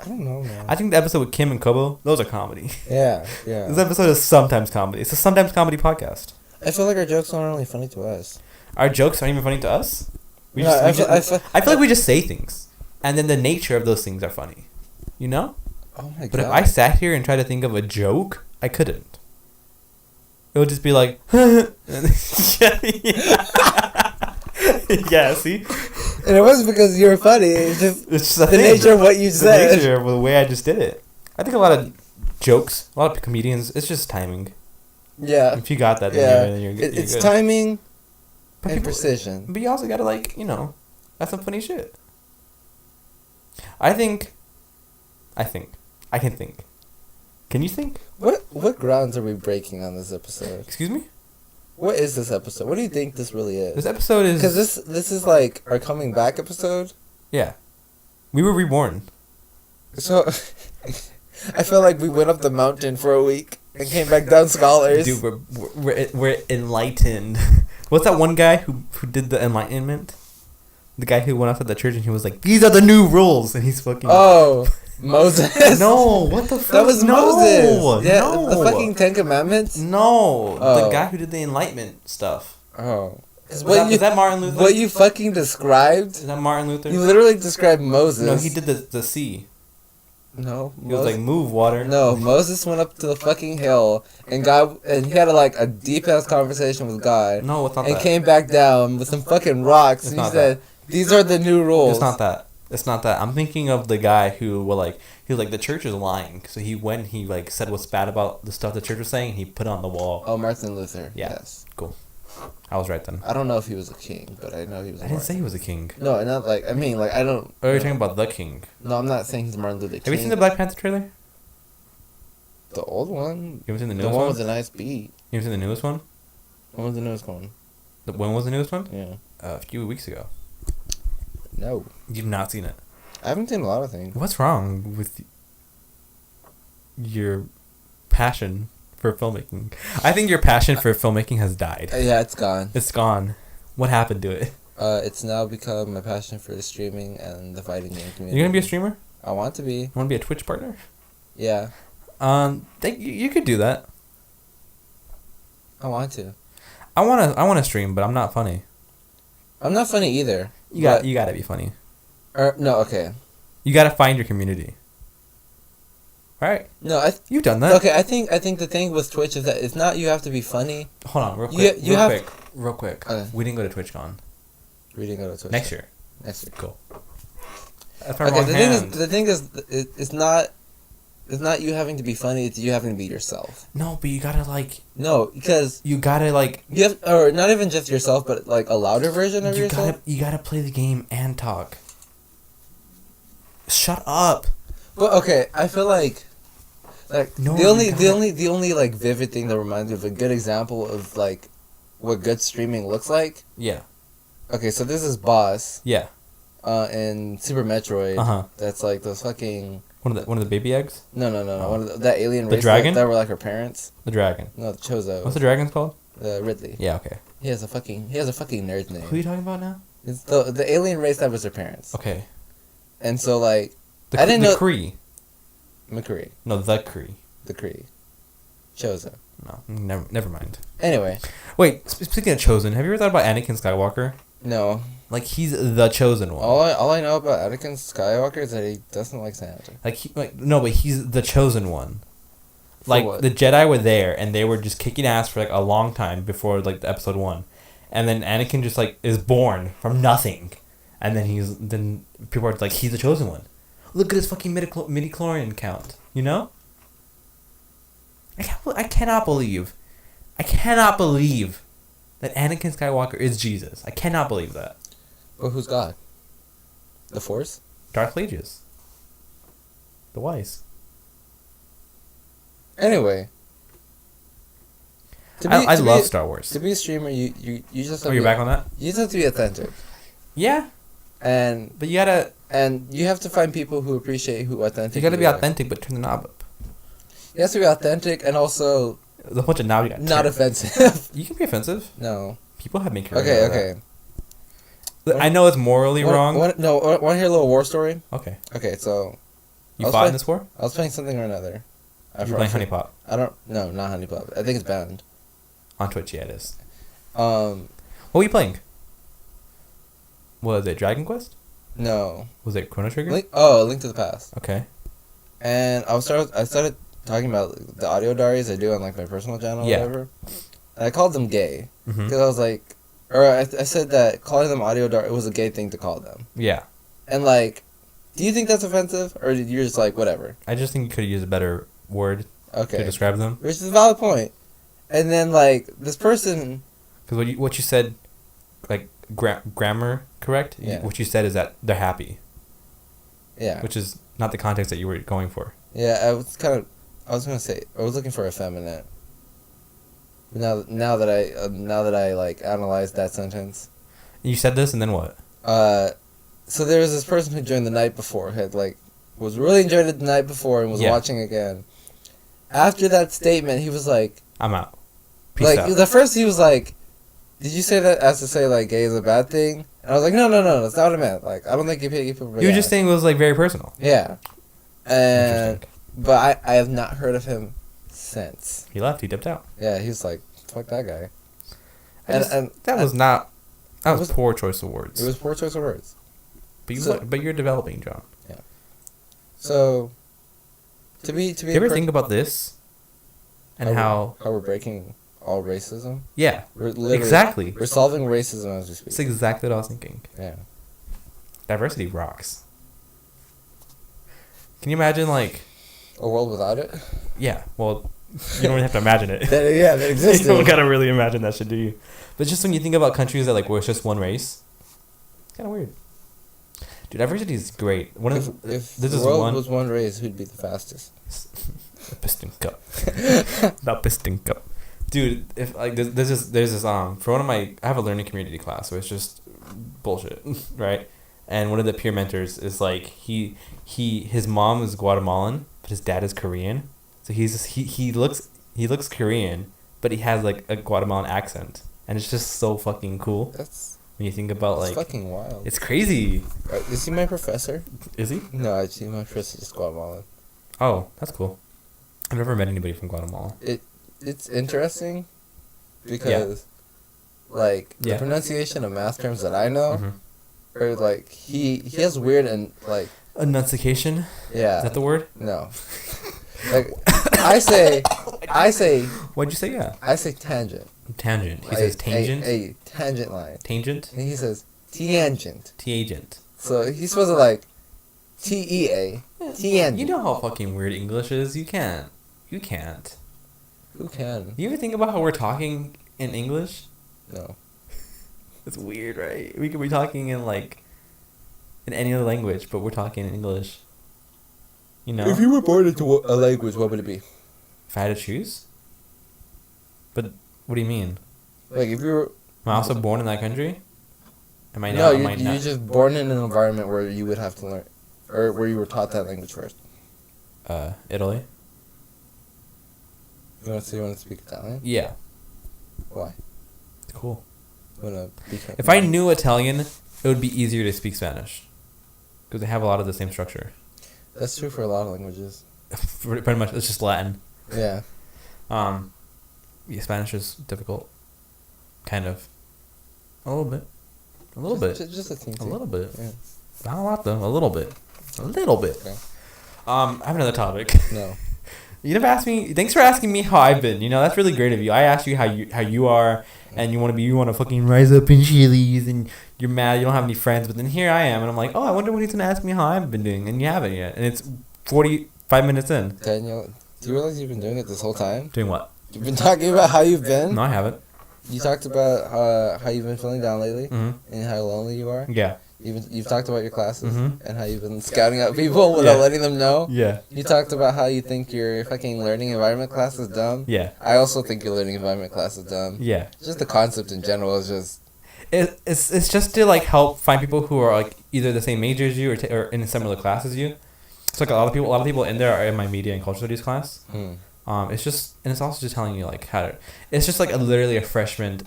I don't know, man. I think the episode with Kim and Kobo, those are comedy. Yeah. This episode is sometimes comedy. It's a sometimes comedy podcast. I feel like our jokes aren't really funny to us. Our jokes aren't even funny to us. I I feel like we just say things, and then the nature of those things are funny. You know? Oh my god. But if I sat here and tried to think of a joke, I couldn't. It would just be like, yeah, see? And it wasn't because you were funny. It's just the nature of what you said. The nature of the way I just did it. I think a lot of jokes, a lot of comedians, it's just timing. Yeah. If you got that, then you're good. It's timing but and precision. But you also gotta, like, you know, that's some funny shit. I think. I can think. Can you think? What grounds are we breaking on this episode? Excuse me? What is this episode? What do you think this really is? This episode is... Because this is like our coming back episode. Yeah. We were reborn. So, I feel like we went up the mountain for a week and came back down scholars. Dude, we're enlightened. What's that one guy who did the enlightenment? The guy who went outside the church and he was like, "These are the new rules," and he's fucking... Oh, Moses. No, what the fuck? That was Moses. Yeah, no. the fucking Ten Commandments. No, Oh. the guy who did the enlightenment stuff. Oh, Is that Martin Luther? What you fucking described? Is that Martin Luther? You literally described Moses. No, he did the sea. No, He was like, "Move, water." No, Moses went up to the fucking hill and he had a deep ass conversation with God. No, it's not and that. came back down with some fucking rocks. It's And he not said, "These are the new rules." It's not that. It's not that. I'm thinking of the guy who he was like, the church is lying. So he said what's bad about the stuff the church was saying. He put it on the wall. Oh, Martin Luther. Yeah. Yes. Cool. I was right then. I don't know if he was a king, but I know he was. I didn't say he was a king. No, not like I mean like I don't. Oh, you're talking about the king. No, I'm not saying he's Martin Luther King. Have you seen the Black Panther trailer? The old one? You haven't seen the The newest one one? with the nice beat. You haven't seen the newest one? When was the newest one? When was the newest one? Yeah. A few weeks ago. No. You've not seen it. I haven't seen a lot of things. What's wrong with your passion for filmmaking? I think your passion for filmmaking has died. Yeah, it's gone. It's gone. What happened to it? It's now become my passion for the streaming and the fighting game community. You're gonna be a streamer? I want to be. You want to be a Twitch partner? Yeah. You could do that. I want to. I wanna stream, but I'm not funny. I'm not funny either. You gotta be funny. No, okay. You gotta find your community. Right? No, You've done that. Okay, I think the thing with Twitch is that it's not you have to be funny. Hold on, real quick. Okay. We didn't go to TwitchCon. We didn't go to Twitch. Next year. Cool. That's our Okay, wrong hand. the thing is, it's not you having to be funny. It's you having to be yourself. No, but you gotta No, because you gotta you have, or not even just yourself, but like a louder version of yourself. You gotta play the game and talk. Shut up. Well, okay, I feel like No, the only like vivid thing that reminds me of a good example of like what good streaming looks like. Yeah. Okay, so this is Boss. Yeah. In Super Metroid. Uh-huh. That's like those fucking. One of the baby eggs. No. Oh. One of that alien The race dragon? that were like her parents. The dragon. No, the Chozo. What's the dragon's called? Ridley. Yeah. Okay. He has a fucking nerd name. Who are you talking about now? It's the alien race that was her parents. Okay. And so like I didn't know the Kree. McCree. No, the Kree. The Kree. Chozo. No, never mind. Anyway. Wait, speaking of Chosen, have you ever thought about Anakin Skywalker? No. Like he's the chosen one. All I know about Anakin Skywalker is that he doesn't like Santa. No, but he's the chosen one. Like what? the Jedi were there and they were just kicking ass for like a long time before like the episode 1. And then Anakin just like is born from nothing. And then people are like, he's the chosen one. Look at his fucking midi-chlorian count, you know? I cannot believe that Anakin Skywalker is Jesus. I cannot believe that. Well, who's God? The Force? Darth Plagueis. The Wise. Anyway. I love Star Wars. To be a streamer, you just have to you're back on that? You just have to be authentic. Yeah. But you gotta... And you have to find people who appreciate who authentic you gotta be are. authentic, but turn the knob up. You have to be authentic and also... There's a bunch of knobs you gotta not turn. offensive. You can be offensive. No. People have made Okay. I know it's morally wrong. Want to hear a little war story? Okay. Okay, so... You fought in this war? I was playing something or another. You're playing Honey Pop. No, not Honey Pop. I think it's banned. On Twitch, yeah, it is. What were you playing? Was it Dragon Quest? No. Was it Chrono Trigger? Link to the Past. Okay. And I started talking about the audio diaries I do on like my personal channel or Yeah. whatever. And I called them gay Mm-hmm. because I was like, or I said that calling them audio diary, it was a gay thing to call them. Yeah. And like, do you think that's offensive, or you're just like whatever? I just think you could use a better word Okay, to describe them. which is a valid point. And then like this person, Because what you said, like grammar correct. Yeah. What you said is that they're happy, yeah, which is not the context that you were going for. yeah, I was looking for effeminate. Now that I like analyzed that sentence, You said this and then what? so there was this person who joined the night before, was really enjoyed it the night before and was Yeah. watching again. After that statement, he was like, I'm out. Peace out. the first he was like, "Did you say that as to say like gay is a bad thing?" And I was like, "No, that's not what I meant. Like, I don't think people." You were just saying it was like very personal. Yeah, and Interesting. but I have not heard of him since. He left. He dipped out. Yeah, he was like, "Fuck that guy." That was poor choice of words. It was poor choice of words. But you're developing, John. So, to be Do you ever think about this? And how we're breaking all racism? yeah, We're literally, exactly. We're solving racism as we speak. It's exactly what I was thinking. Yeah. Diversity rocks. Can you imagine like A world without it? yeah, well you don't really have to imagine it. That exists. You don't gotta really imagine that shit, do you? But just when you think about countries that like where it's just one race, it's kinda weird. Dude, diversity is great. If this the is world one was one race, who'd be the fastest? the piston cup. The piston cup. Dude, if like there's this for one of my I have a learning community class where it's just bullshit, right? And one of the peer mentors is like his mom is Guatemalan, but his dad is Korean. So he looks Korean, but he has like a Guatemalan accent, and it's just so fucking cool That's when you think about like fucking wild. it's crazy. Is he my professor? Is he? No, I see my professor is Guatemalan. Oh, that's cool. I've never met anybody from Guatemala. It's interesting because, like, the Yeah. pronunciation of math terms that I know Mm-hmm. are like he has weird and like Enunciation. yeah. Is that the word? No. Like I say What'd you say? Yeah. I say tangent. Tangent. He says tangent. A tangent line. Tangent. And he says tangent. Tangent. So he's supposed to like TEA. Tangent. You know how fucking weird English is. You can't. Who can? You ever think about how we're talking in English? No. It's weird, right? We could be talking in any other language, but we're talking in English. You know? If you were born into a language, what would it be? If I had to choose? But what do you mean? Like if you were Am I also born in that country? Am I no, not? Am I you're not? just born in an environment where you would have to learn, or where you were taught that language first. Italy? You want to speak Italian? Yeah. Why? Cool. You want to become? If I knew Italian, it would be easier to speak Spanish. Because they have a lot of the same structure. That's true for a lot of languages. Pretty much, it's just Latin. Yeah. Yeah, Spanish is difficult. Kind of. A little bit. Just a teensy. A little bit. Yeah. Not a lot though. A little bit. Okay. I have another topic. No. You never asked me. Thanks for asking me how I've been. You know, that's really great of you. I asked you how you are, and you want to fucking rise up in Chili's, and you're mad you don't have any friends. But then here I am, and I'm like, oh, I wonder when he's gonna ask me how I've been doing, and you haven't yet, and it's 45 minutes in. Daniel, do you realize you've been doing it this whole time? Doing what? You've been talking about how you've been. No, I haven't. You talked about how you've been feeling down lately, Mm-hmm. and how lonely you are. Yeah. You've talked about your classes Mhm. and how you've been scouting out people without Yeah. letting them know. Yeah. You talked about how you think your fucking learning environment class is dumb. Yeah. I also think your learning environment class is dumb. Yeah. Just the concept in general is just It's just to like help find people who are like either the same major as you or in a similar class as you. It's like a lot of people in there are in my media and culture studies class. It's just, and it's also just telling you like how to. It's just like literally a freshman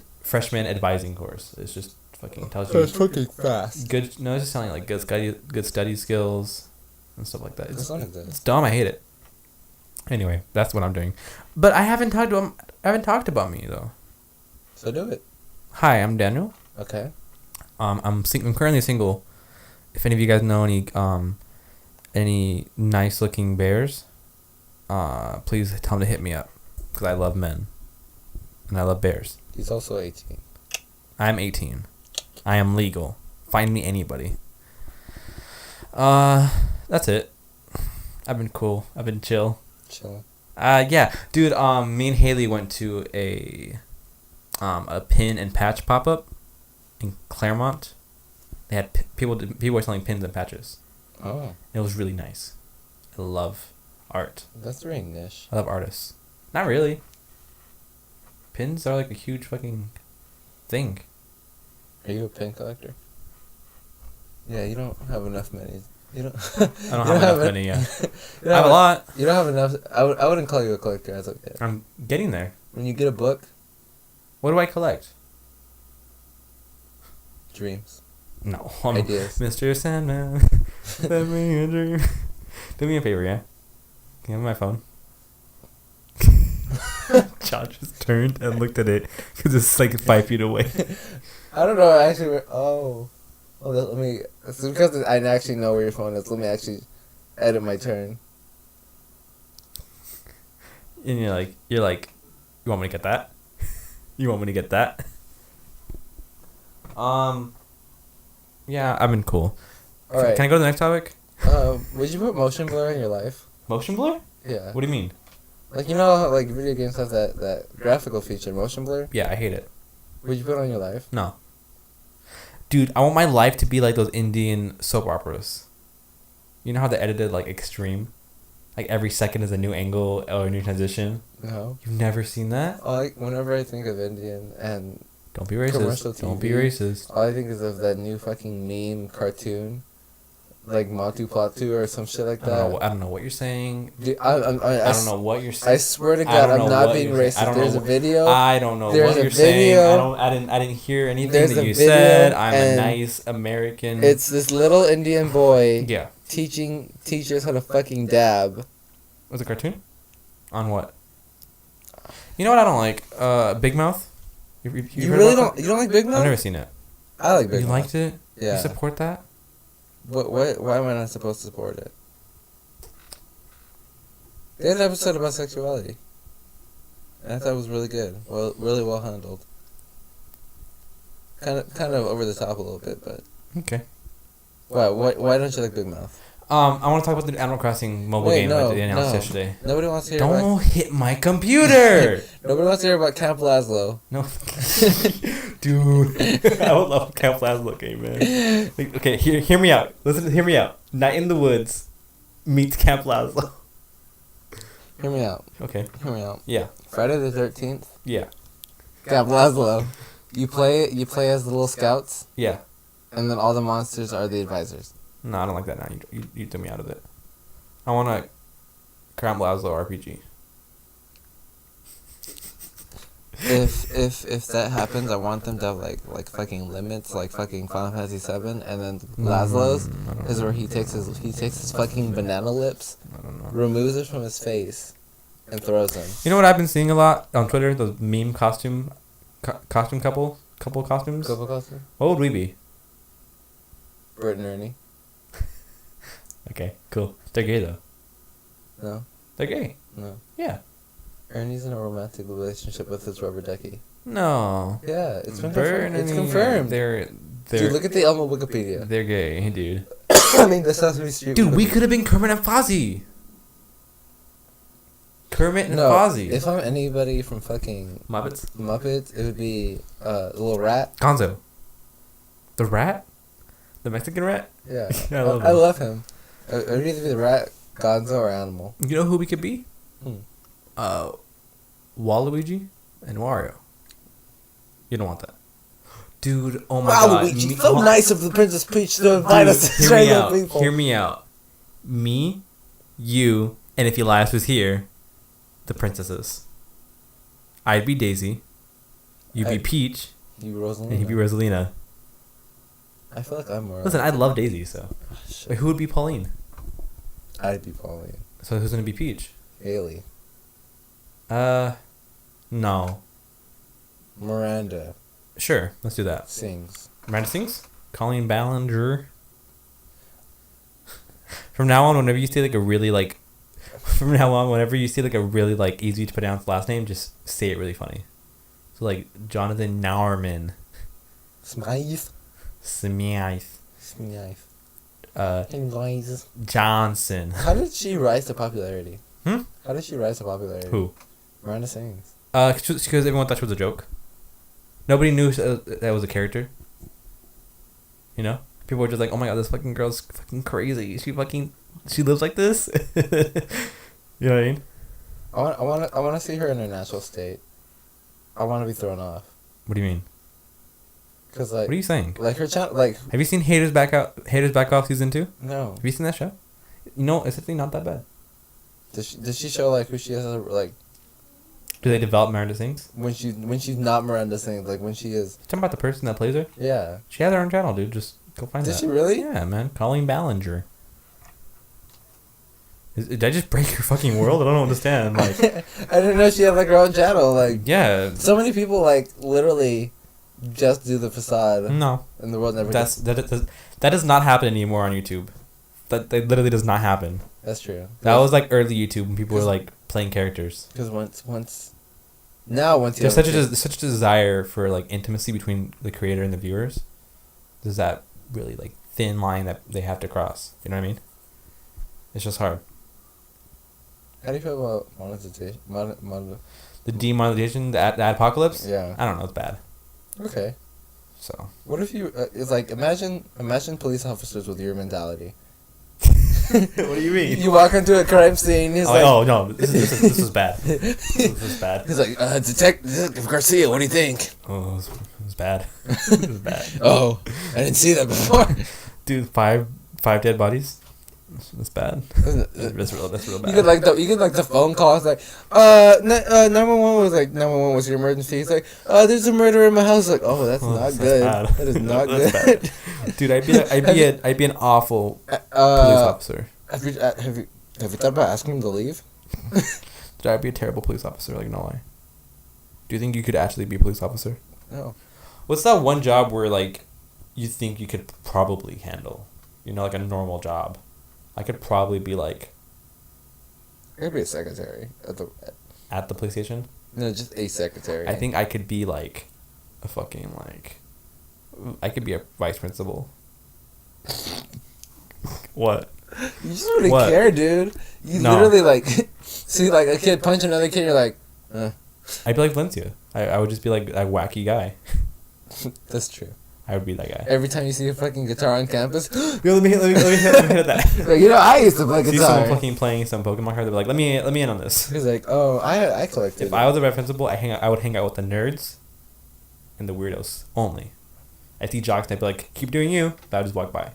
advising course. It's just fucking tells you. It's fucking fast. Good. No, it's just telling you like good study skills and stuff like that. That's not good. It's dumb. I hate it. Anyway, that's what I'm doing. But I haven't talked to him. I haven't talked about me though. So do it. Hi, I'm Daniel. Okay. I'm currently single. If any of you guys know any nice looking bears, please tell him to hit me up because I love men and I love bears. He's also 18. I'm 18. I am legal. Find me anybody. That's it. I've been cool. I've been chill. Chilling. Yeah, dude. Me and Haley went to a pin and patch pop up in Claremont. They had people were selling pins and patches. Oh. It was really nice. I love art. That's very niche. I love artists. Not really. Pins are like a huge fucking thing. Are you a pin collector? Yeah, you don't have enough money. You don't. I don't have enough money. Yeah, I have a lot. You don't have enough. I wouldn't call you a collector as of yet. I'm getting there. When you get a book, What do I collect? dreams, No, ideas. Mr. Sandman, let me a dream. Do me a favor, yeah? Can you have my phone? John just turned and looked at it because it's like 5 feet away. I don't know actually. Let me. It's because I actually know where your phone is. Let me actually edit my turn. And you're like, you want me to get that? You want me to get that? Yeah, I've been cool. All right. Can I go to the next topic? Would you put motion blur in your life? Motion blur? Yeah. What do you mean? Like, you know how, like, video games have that graphical feature, motion blur? Yeah, I hate it. Would you put it on your life? No. Dude, I want my life to be like those Indian soap operas. You know how they edited like extreme? Like every second is a new angle or a new transition? No. You've never seen that? Whenever I think of Indian and Don't be commercial racist. Don't TV, be racist. all I think is of that new fucking meme cartoon. Like Matu Platu or some shit like that. I don't know what you're saying. Dude, I don't know what you're saying. I swear to God, I'm not being racist. There's a video. I don't know There's what a you're saying. video. I didn't hear anything There's that a you video, said. I'm a and nice American. It's this little Indian boy Yeah. teaching teachers how to fucking dab. Was it a cartoon? On what? You know what I don't like? Big Mouth. You really don't? You don't like Big Mouth? I've never seen it. I like Big You Mouth. liked it? Yeah. You support that? What? Why am I not supposed to support it? They had an episode about sexuality. And I thought it was really good. Well, really well handled. Kind of over the top a little bit, but. Okay. Why don't you like Big Mouth? I want to talk about the Animal Crossing mobile game that they announced yesterday. Nobody wants to hear Don't hit my computer! Nobody wants to hear about Camp Lazlo. No. Dude. I would love a Camp Lazlo game, man. Like, okay, hear me out. Hear me out. Night in the Woods meets Camp Lazlo. Hear me out. Okay. Hear me out. Yeah. Friday the 13th. Yeah. Camp Lazlo. You play as the little scouts, Yeah. and then all the monsters are the advisors. No, I don't like that now. You threw me out of it. I want a Camp Lazlo RPG. If that happens, I want them to have like fucking limits, like fucking Final Fantasy 7, and then Lazlo's is where he takes his fucking banana lips, I don't know. removes it from his face, and throws them. You know what I've been seeing a lot on Twitter? Those meme costume couple costumes. Couple costume. What would we be? Bert and Ernie. Okay, cool. They're gay though. No. They're gay. No. Yeah. Ernie's in a romantic relationship with his rubber ducky. No. Yeah, it's been Bert confirmed. and It's Ernie, confirmed. They're Dude, look at the Elmo Wikipedia. They're gay, dude. I mean, the Sesame Street. Dude, we Wikipedia. could have been Kermit and Fozzie. Kermit and No, Fozzie. if I'm anybody from fucking Muppets, it would be the little rat. Gonzo. The rat? The Mexican rat? Yeah, I love him. It would either be the rat, Gonzo, or Animal. You know who we could be? Hmm. Waluigi and Wario. You don't want that. Dude, oh my god. Waluigi, so nice of the Princess Peach to invite us to strangle people. Hear me out. Me, you, and if Elias was here, the princesses. I'd be Daisy. You'd be Peach. You Rosalina. And he'd be Rosalina. I feel like I'm more. Listen, I love Daisy, so. Wait, who would be Pauline? I'd be Pauline. So who's gonna be Peach? Haley. No. Miranda. Sure, let's do that. Sings. Miranda sings? Colleen Ballinger. From now on, whenever you see like a really like from now on, whenever you see like a really like easy to pronounce last name, just say it really funny. So like Jonathan Nauerman. Smythe. Smythe. Smythe. Johnson. How did she rise to popularity? Hmm? How did she rise to popularity? Who? Miranda Sings. Because everyone thought she was a joke. Nobody knew that was a character. You know? People were just like, oh my god, this fucking girl's fucking crazy. She lives like this? You know what I mean? I want to see her in her natural state. I want to be thrown off. What do you mean? Cause like, what are you saying? Like her channel, like. Have you seen Haters Back Off season 2? No. Have you seen that show? You know, it's actually not that bad. Does she show like who she is, like? Do they develop Miranda Sings? When she's not Miranda Sings, like when she is. Talking about the person that plays her? Yeah. She has her own channel, dude. Just go find that. Did she really? Yeah, man. Colleen Ballinger. Did I just break your fucking world? I don't understand. Like, I didn't know she had like her own channel. Like, yeah. So many people like literally just do the facade. No. And the world never. That does not happen anymore on YouTube. That literally does not happen. That's true. That was like early YouTube when people were like playing characters. Because once there's such a desire for like intimacy between the creator and the viewers. There's that really like thin line that they have to cross. You know what I mean? It's just hard. How do you feel about monetization? The demonetization, the apocalypse. Yeah. I don't know. It's bad. Okay. So. What if you? It's like imagine police officers with your mentality. What do you mean? You walk into a crime scene. He's like, oh no, this is bad. This is bad. He's like, Detective Garcia, what do you think? Oh, it was bad. It was bad. Oh, I didn't see that before. Dude, five dead bodies. That's bad. That's real bad. You get the phone calls like 911 was like 911 was your emergency. It's like there's a murder in my house. Like that's not good. Bad. That is not good. Bad. Dude, I'd be an awful police officer. Have you thought about asking him to leave? Dude, I'd be a terrible police officer. Like no lie. Do you think you could actually be a police officer? No. What's that one job where like you think you could probably handle? You know, like a normal job. I could probably be like. I could be a secretary at the police station. No, just a secretary. I think I could be like a fucking like. I could be a vice principal. What? You just wouldn't care, dude. You literally like see like a kid punch another kid. You're like, I'd be like Valencia. I would just be like a wacky guy. That's true. I would be that guy. Every time you see a fucking guitar on campus, yo, let me hit that. Like, I used to play guitar. See someone fucking playing some Pokemon card, they'd be like, let me in on this. He's like, oh, I collected. If I was a vice principal, I would hang out with the nerds and the weirdos only. I see jocks and I'd be like, keep doing you, but I would just walk by.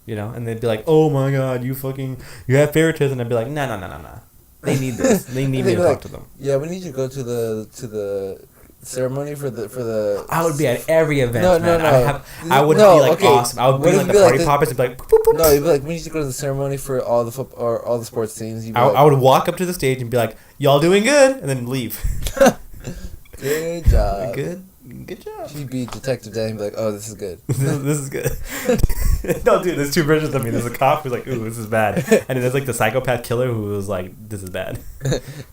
You know, and they'd be like, oh my god, you have favoritism, and I'd be like, nah. They need this. They need me to talk to them. Yeah, we need you to go to the ceremony for the. I would be at every event. No. I would be like awesome. I would bring like the party poppers and be like. Boop, boop. No, you'd be like, we need you to go to the ceremony for all the or all the sports teams. I would walk up to the stage and be like, y'all doing good, and then leave. Good job. Good job. You'd be Detective Dan and be like, oh, this is good. This is good. No, dude, there's two versions of me. There's a cop who's like, ooh, this is bad. And then there's like the psychopath killer who was like, this is bad.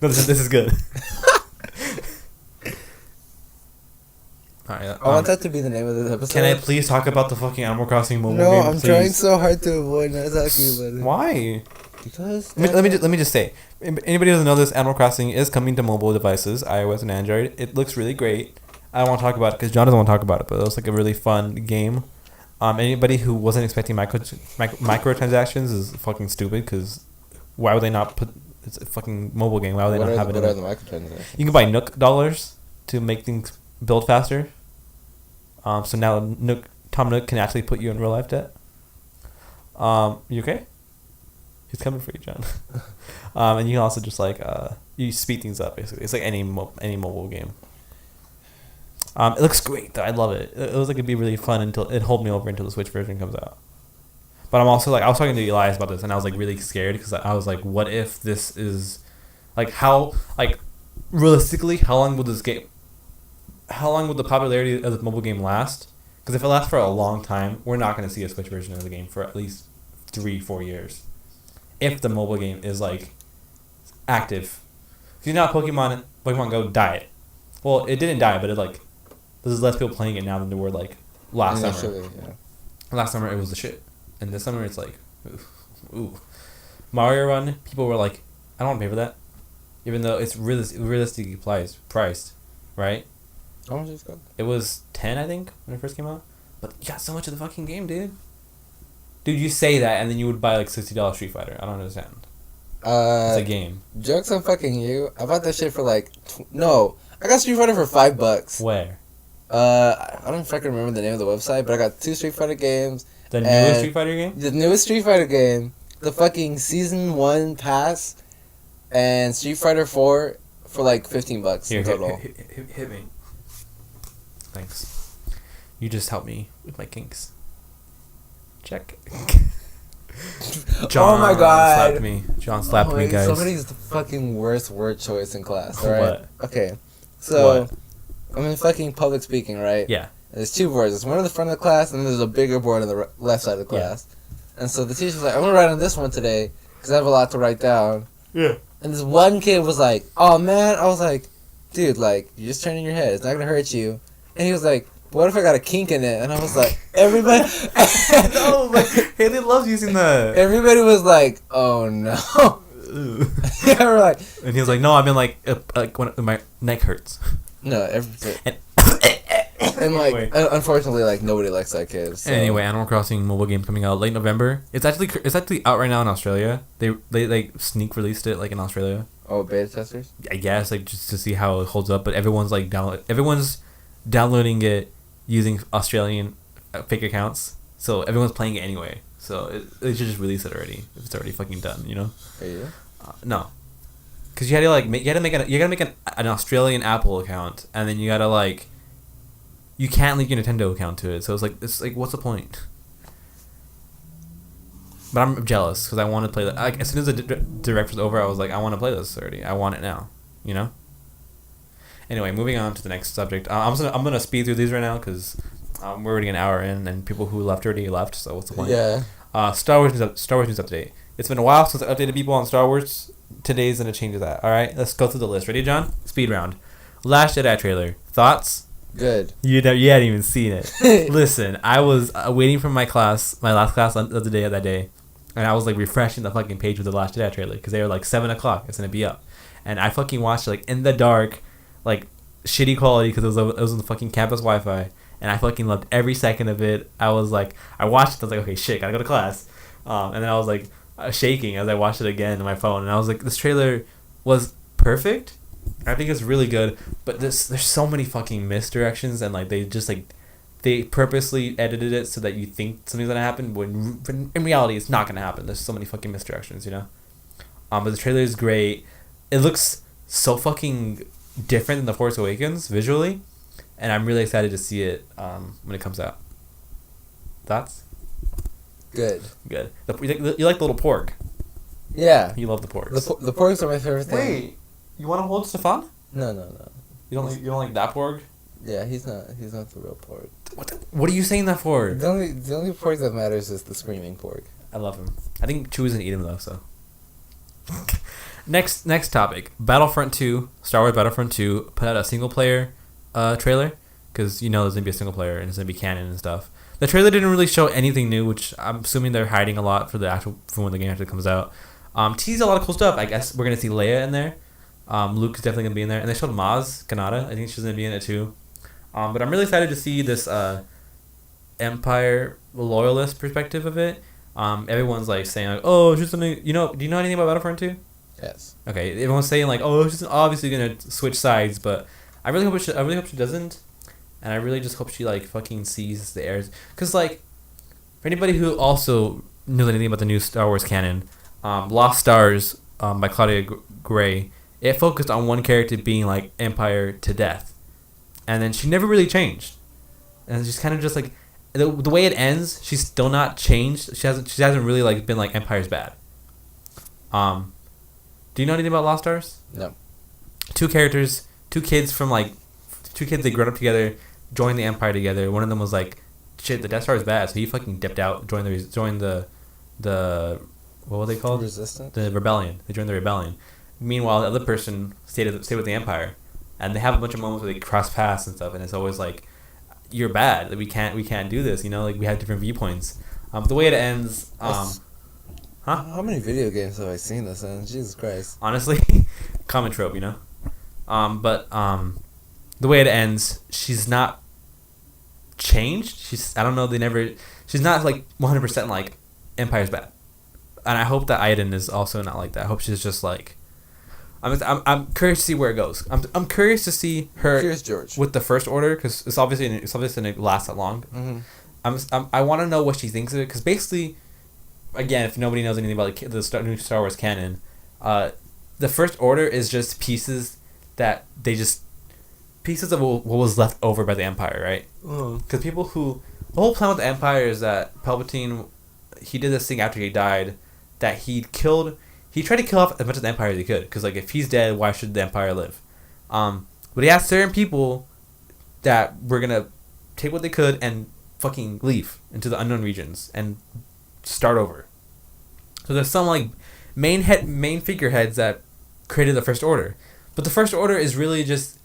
No, this is good. Alright, I want that to be the name of this episode. Can I please talk about the fucking Animal Crossing mobile game? No, I'm please? trying so hard to avoid not talking about it. Why? Because let me just say, anybody who doesn't know this, Animal Crossing is coming to mobile devices, iOS and Android. It looks really great. I don't want to talk about it because John doesn't want to talk about it, but it looks like a really fun game. Anybody who wasn't expecting microtransactions is fucking stupid because why would they not put it's a fucking mobile game? Why would they not have it? What are the microtransactions? You can buy Nook dollars to make things build faster. So now Tom Nook can actually put you in real life debt. You okay? He's coming for you, John. And you can also just like you speed things up basically. It's like any mobile game. It looks great though. I love it. It looks like it'd be really fun until it hold me over until the Switch version comes out. But I'm also like I was talking to Elias about this and I was like really scared because I was like, what if this is like how like realistically how long will the popularity of the mobile game last? Because if it lasts for a long time, we're not going to see a Switch version of the game for at least 3-4 years. If the mobile game is like active. Because you know how Pokemon Go died. Well, it didn't die, but it like there's less people playing it now than there were like last summer. Actually, yeah. Last summer it was the shit, and this summer it's like, ooh. Mario Run. People were like, I don't want to pay for that, even though it's realistically priced, right? How much is it? It was 10, I think, when it first came out. But you got so much of the fucking game, dude. Dude, you say that, and then you would buy like $60 Street Fighter. I don't understand. It's a game. Jokes on fucking you. I bought that shit for like no. I got Street Fighter for $5. Where? I don't fucking remember the name of the website, but I got 2 Street Fighter games. The newest Street Fighter game? The newest Street Fighter game, the fucking Season 1 pass, and Street Fighter 4 for like $15 in total. Hit me. Thanks. You just helped me with my kinks. Check. John oh my god. Slapped me. John slapped me, guys. Somebody's the fucking worst word choice in class, alright? What? Okay. So, What? I'm in fucking public speaking, right? Yeah. There's 2 boards. There's one in the front of the class, and then there's a bigger board on the left side of the class. Yeah. And so the teacher's like, I'm going to write on this one today, because I have a lot to write down. Yeah. And this one kid was like, oh man. I was like, dude, like, you're just turning your head. It's not going to hurt you. And he was like, what if I got a kink in it? And I was like, everybody... No, like, Haley loves using that. Everybody was like, oh no. Yeah, we're like... And he was like, no, I mean, like when my neck hurts. No, and like, unfortunately, like, nobody likes that kid. So. Anyway, Animal Crossing mobile game coming out late November. It's actually out right now in Australia. They like sneak released it like in Australia. Oh, beta testers? I guess like just to see how it holds up, but everyone's like downloading it using Australian fake accounts. So everyone's playing it anyway. So they should just release it already if it's already fucking done, you know? Are you? No. Cuz you had to like you got to make an Australian Apple account, and then you got to like you can't link your Nintendo account to it. So it's like what's the point? But I'm jealous because I want to play that. Like, as soon as the direct was over, I was like, I want to play this already. I want it now. You know. Anyway, moving on to the next subject. I'm gonna speed through these right now because we're already an hour in, and people who left already left. So what's the point? Yeah. Star Wars news update. It's been a while since I updated people on Star Wars. Today's gonna change that. All right, let's go through the list. Ready, John? Speed round. Last Jedi trailer. Thoughts? Good. You hadn't even seen it. Listen, I was waiting for my last class of the day that day. And I was like refreshing the fucking page with the Last Jedi trailer because they were like 7 o'clock. It's gonna be up, and I fucking watched it like in the dark, like shitty quality because it was on the fucking campus Wi-Fi, and I fucking loved every second of it. I was like, I watched it. I was like, okay, shit, gotta go to class, and then I was like shaking as I watched it again on my phone, and I was like, this trailer was perfect. I think it's really good, but there's so many fucking misdirections, and like they purposely edited it so that you think something's gonna happen when in reality it's not gonna happen. There's so many fucking misdirections, you know. But the trailer is great. It looks so fucking different than The Force Awakens visually, and I'm really excited to see it when it comes out. Thoughts? Good. Good. You like the little porg? Yeah. You love the porgs. The porgs are my favorite thing. Wait, you want to hold Stefan? No. You don't like that porg? Yeah, he's not the real porg. What are you saying that for? The only porg that matters is the screaming porg. I love him. I think Chewie's gonna eat him though. So. Next topic: Battlefront 2. Star Wars Battlefront 2 put out a single player trailer because you know there's gonna be a single player and it's gonna be canon and stuff. The trailer didn't really show anything new, which I'm assuming they're hiding a lot for when the game actually comes out. Teased a lot of cool stuff. I guess we're gonna see Leia in there. Luke is definitely gonna be in there, and they showed Maz Kanata. I think she's gonna be in it too. But I'm really excited to see this Empire loyalist perspective of it. Everyone's like saying like, oh, she's something. Do you know anything about Battlefront 2? Yes. Okay. Everyone's saying like, oh, she's obviously gonna switch sides, but I really hope she doesn't, and I really just hope she like fucking sees the airs. Cause like, for anybody who also knows anything about the new Star Wars canon, Lost Stars by Claudia Gray, it focused on one character being like Empire to death, and then she never really changed, and she's kind of just like the way it ends. She's still not changed. She hasn't really like been like Empire's bad. Do you know anything about Lost Stars? No. Two kids they grew up together, joined the Empire together. One of them was like, shit, the Death Star is bad, so he fucking dipped out, joined the what were they called? Resistance. The rebellion. They joined the rebellion. Meanwhile, the other person stayed with the Empire, and they have a bunch of moments where they cross paths and stuff, and it's always like, "You're bad. Like, we can't do this." You know, like we have different viewpoints. The way it ends, How many video games have I seen this in? Jesus Christ. honestly, common trope, you know. But the way it ends, she's not changed. I don't know. She's not like 100% like Empire's bad, and I hope that Aiden is also not like that. I hope she's just like. I'm curious to see where it goes. I'm curious to see her. Here's George With the First Order, because it's obviously going to last that long. Mm-hmm. I want to know what she thinks of it, because basically, again, if nobody knows anything about the new Star Wars canon, the First Order is just pieces of what was left over by the Empire, right? Because the whole plan with the Empire is that Palpatine, he did this thing after he died, that he tried to kill off as much of the Empire as he could, because like if he's dead, why should the Empire live? But he asked certain people that were gonna take what they could and fucking leave into the unknown regions and start over. So there's some like main figureheads that created the First Order, but the First Order is really just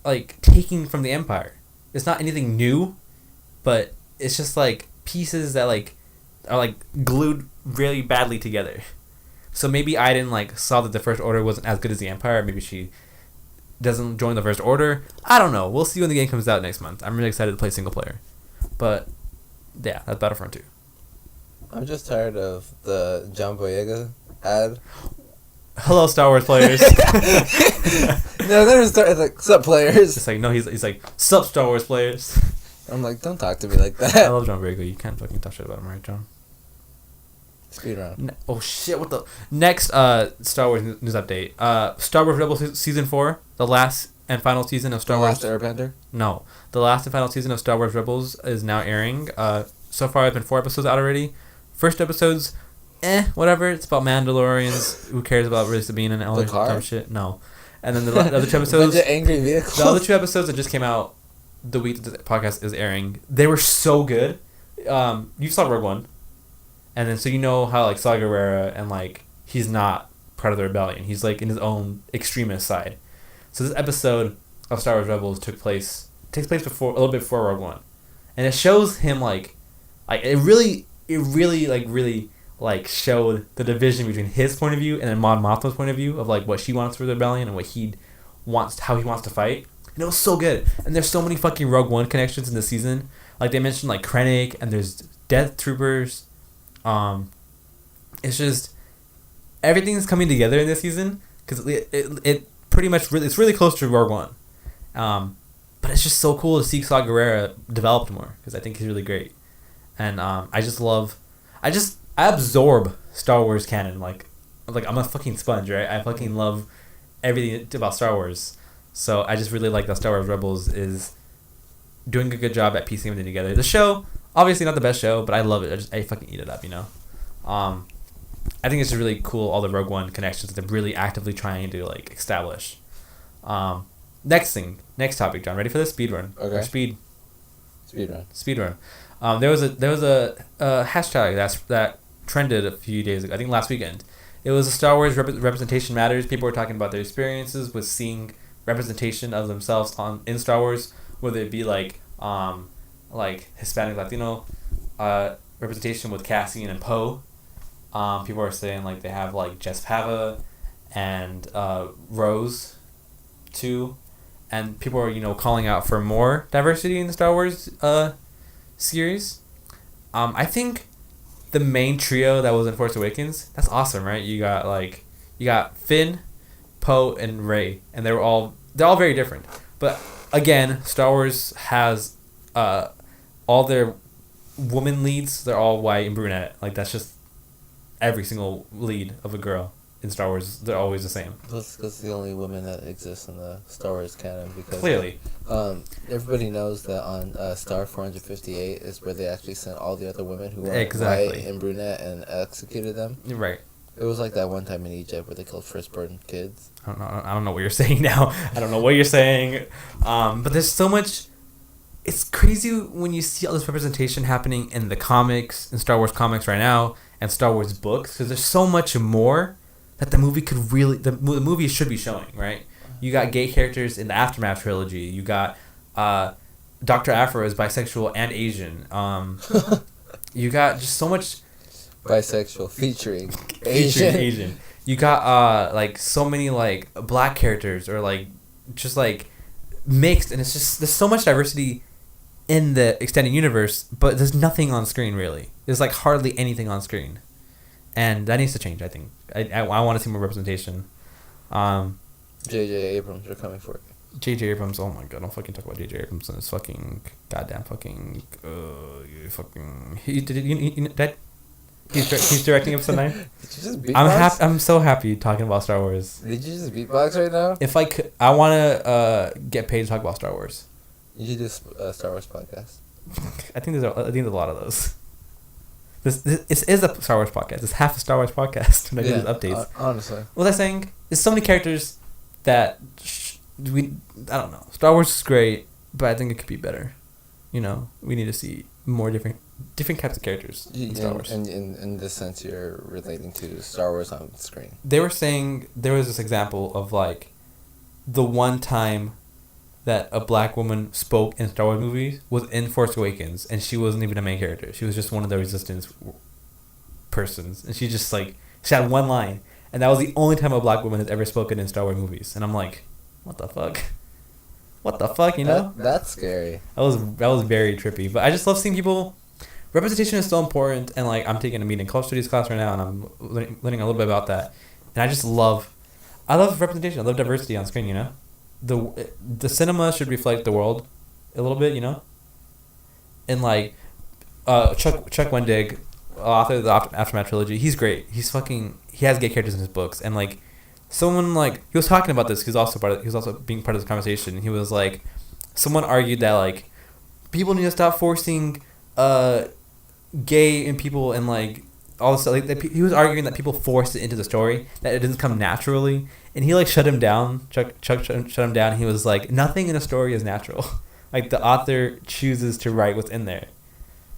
like taking from the Empire. It's not anything new, but it's just like pieces that like are like glued really badly together. So maybe Aiden like saw that the First Order wasn't as good as the Empire. Maybe she doesn't join the First Order. I don't know. We'll see when the game comes out next month. I'm really excited to play single player. But yeah, that's Battlefront 2. I'm just tired of the John Boyega ad. Hello, Star Wars players. No, they just start like, sup players. It's like, no, he's like, sup, Star Wars players. I'm like, don't talk to me like I that. love John Boyega. You can't fucking talk shit about him, right, John? Speed round. Oh shit! What the next Star Wars news update? Star Wars Rebels season 4, the last and final season of Star Wars. Last Airbender. No, the last and final season of Star Wars Rebels is now airing. So far, I've been 4 episodes out already. First episodes, whatever. It's about Mandalorians. Who cares about really Sabine and all that dumb shit? No. And then the other 2 episodes. Bunch of angry vehicles. The other 2 episodes that just came out the week that the podcast is airing. They were so good. You saw Rogue One. And then, so you know how, like, Saw Gerrera and, like, he's not part of the rebellion. He's, like, in his own extremist side. So this episode of Star Wars Rebels takes place a little bit before Rogue One. And it shows him, it really showed the division between his point of view and then Mon Mothma's point of view of, like, what she wants for the rebellion and how he wants to fight. And it was so good. And there's so many fucking Rogue One connections in this season. Like, they mentioned, like, Krennic, and there's Death Troopers. It's just everything's coming together in this season because it pretty much it's really close to Rogue One, but it's just so cool to see Saw Gerrera developed more because I think he's really great, and I absorb Star Wars canon like I'm a fucking sponge, right? I fucking love everything about Star Wars, so I just really like that Star Wars Rebels is doing a good job at piecing everything together. The show. Obviously not the best show, but I love it. I fucking eat it up, you know. I think it's just really cool all the Rogue One connections that they're really actively trying to like establish. Next topic, John. Ready for this? Speed run. Okay. Or speed run. There was a hashtag that trended a few days ago. I think last weekend. It was a Star Wars representation matters. People were talking about their experiences with seeing representation of themselves in Star Wars, whether it be like Hispanic, Latino representation with Cassian and Poe. People are saying like they have like Jess Pava and Rose too, and people are calling out for more diversity in the Star Wars series. I think the main trio that was in Force Awakens, that's awesome, right? You got Finn, Poe, and Rey, and they're all very different. But again, Star Wars has all their woman leads, they're all white and brunette. Like, that's just every single lead of a girl in Star Wars. They're always the same. That's the only woman that exists in the Star Wars canon. Because clearly, everybody knows that on Star 458 is where they actually sent all the other women who were exactly white and brunette and executed them. Right. It was like that one time in Egypt where they killed firstborn kids. I don't know what you're saying now. I don't know what you're saying. But there's so much. It's crazy when you see all this representation happening in the comics, in Star Wars comics right now, and Star Wars books, because there's so much more that the movie could really the movie should be showing, right? You got gay characters in the Aftermath trilogy. You got Dr. Afro is bisexual and Asian. You got just so much bisexual featuring Asian. You got like so many like black characters or like just like mixed, and it's just there's so much diversity in the extended universe, but there's nothing on screen really. There's like hardly anything on screen, and that needs to change. I think I want to see more representation. J.J. Abrams are coming for it. J.J. Abrams, oh my god, don't fucking talk about J.J. Abrams and his fucking goddamn fucking he's directing episode 9. Did you just beatbox? I'm so happy talking about Star Wars. Did you just beatbox right now? If I could, I want to get paid to talk about Star Wars. You should do a Star Wars podcast. I think there's a lot of those. This is a Star Wars podcast. It's half a Star Wars podcast when I do these updates. Honestly, what I'm saying is so many characters that I don't know. Star Wars is great, but I think it could be better. You know, we need to see more different types of characters in Star Wars. And in this sense, you're relating to Star Wars on screen. They were saying there was this example of like the one time that a black woman spoke in Star Wars movies was in Force Awakens, and she wasn't even a main character. She was just one of the Resistance persons, and she had one line, and that was the only time a black woman has ever spoken in Star Wars movies. And I'm like, what the fuck? What the fuck, you know? That's scary. That was very trippy. But I just love seeing people. Representation is so important, and like I'm taking a media and culture studies class right now, and I'm learning a little bit about that. And I love representation. I love diversity on screen. You know, the cinema should reflect the world a little bit. You know, and like Chuck Wendig, author of the Aftermath trilogy, he's great. He has gay characters in his books, and like someone like he was talking about this. He was also being part of this conversation. He was like, someone argued that like people need to stop forcing gay and people and like all this stuff. Like he was arguing that people forced it into the story, that it doesn't come naturally, and he like shut him down. Chuck shut him down. He was like, nothing in a story is natural. Like the author chooses to write what's in there,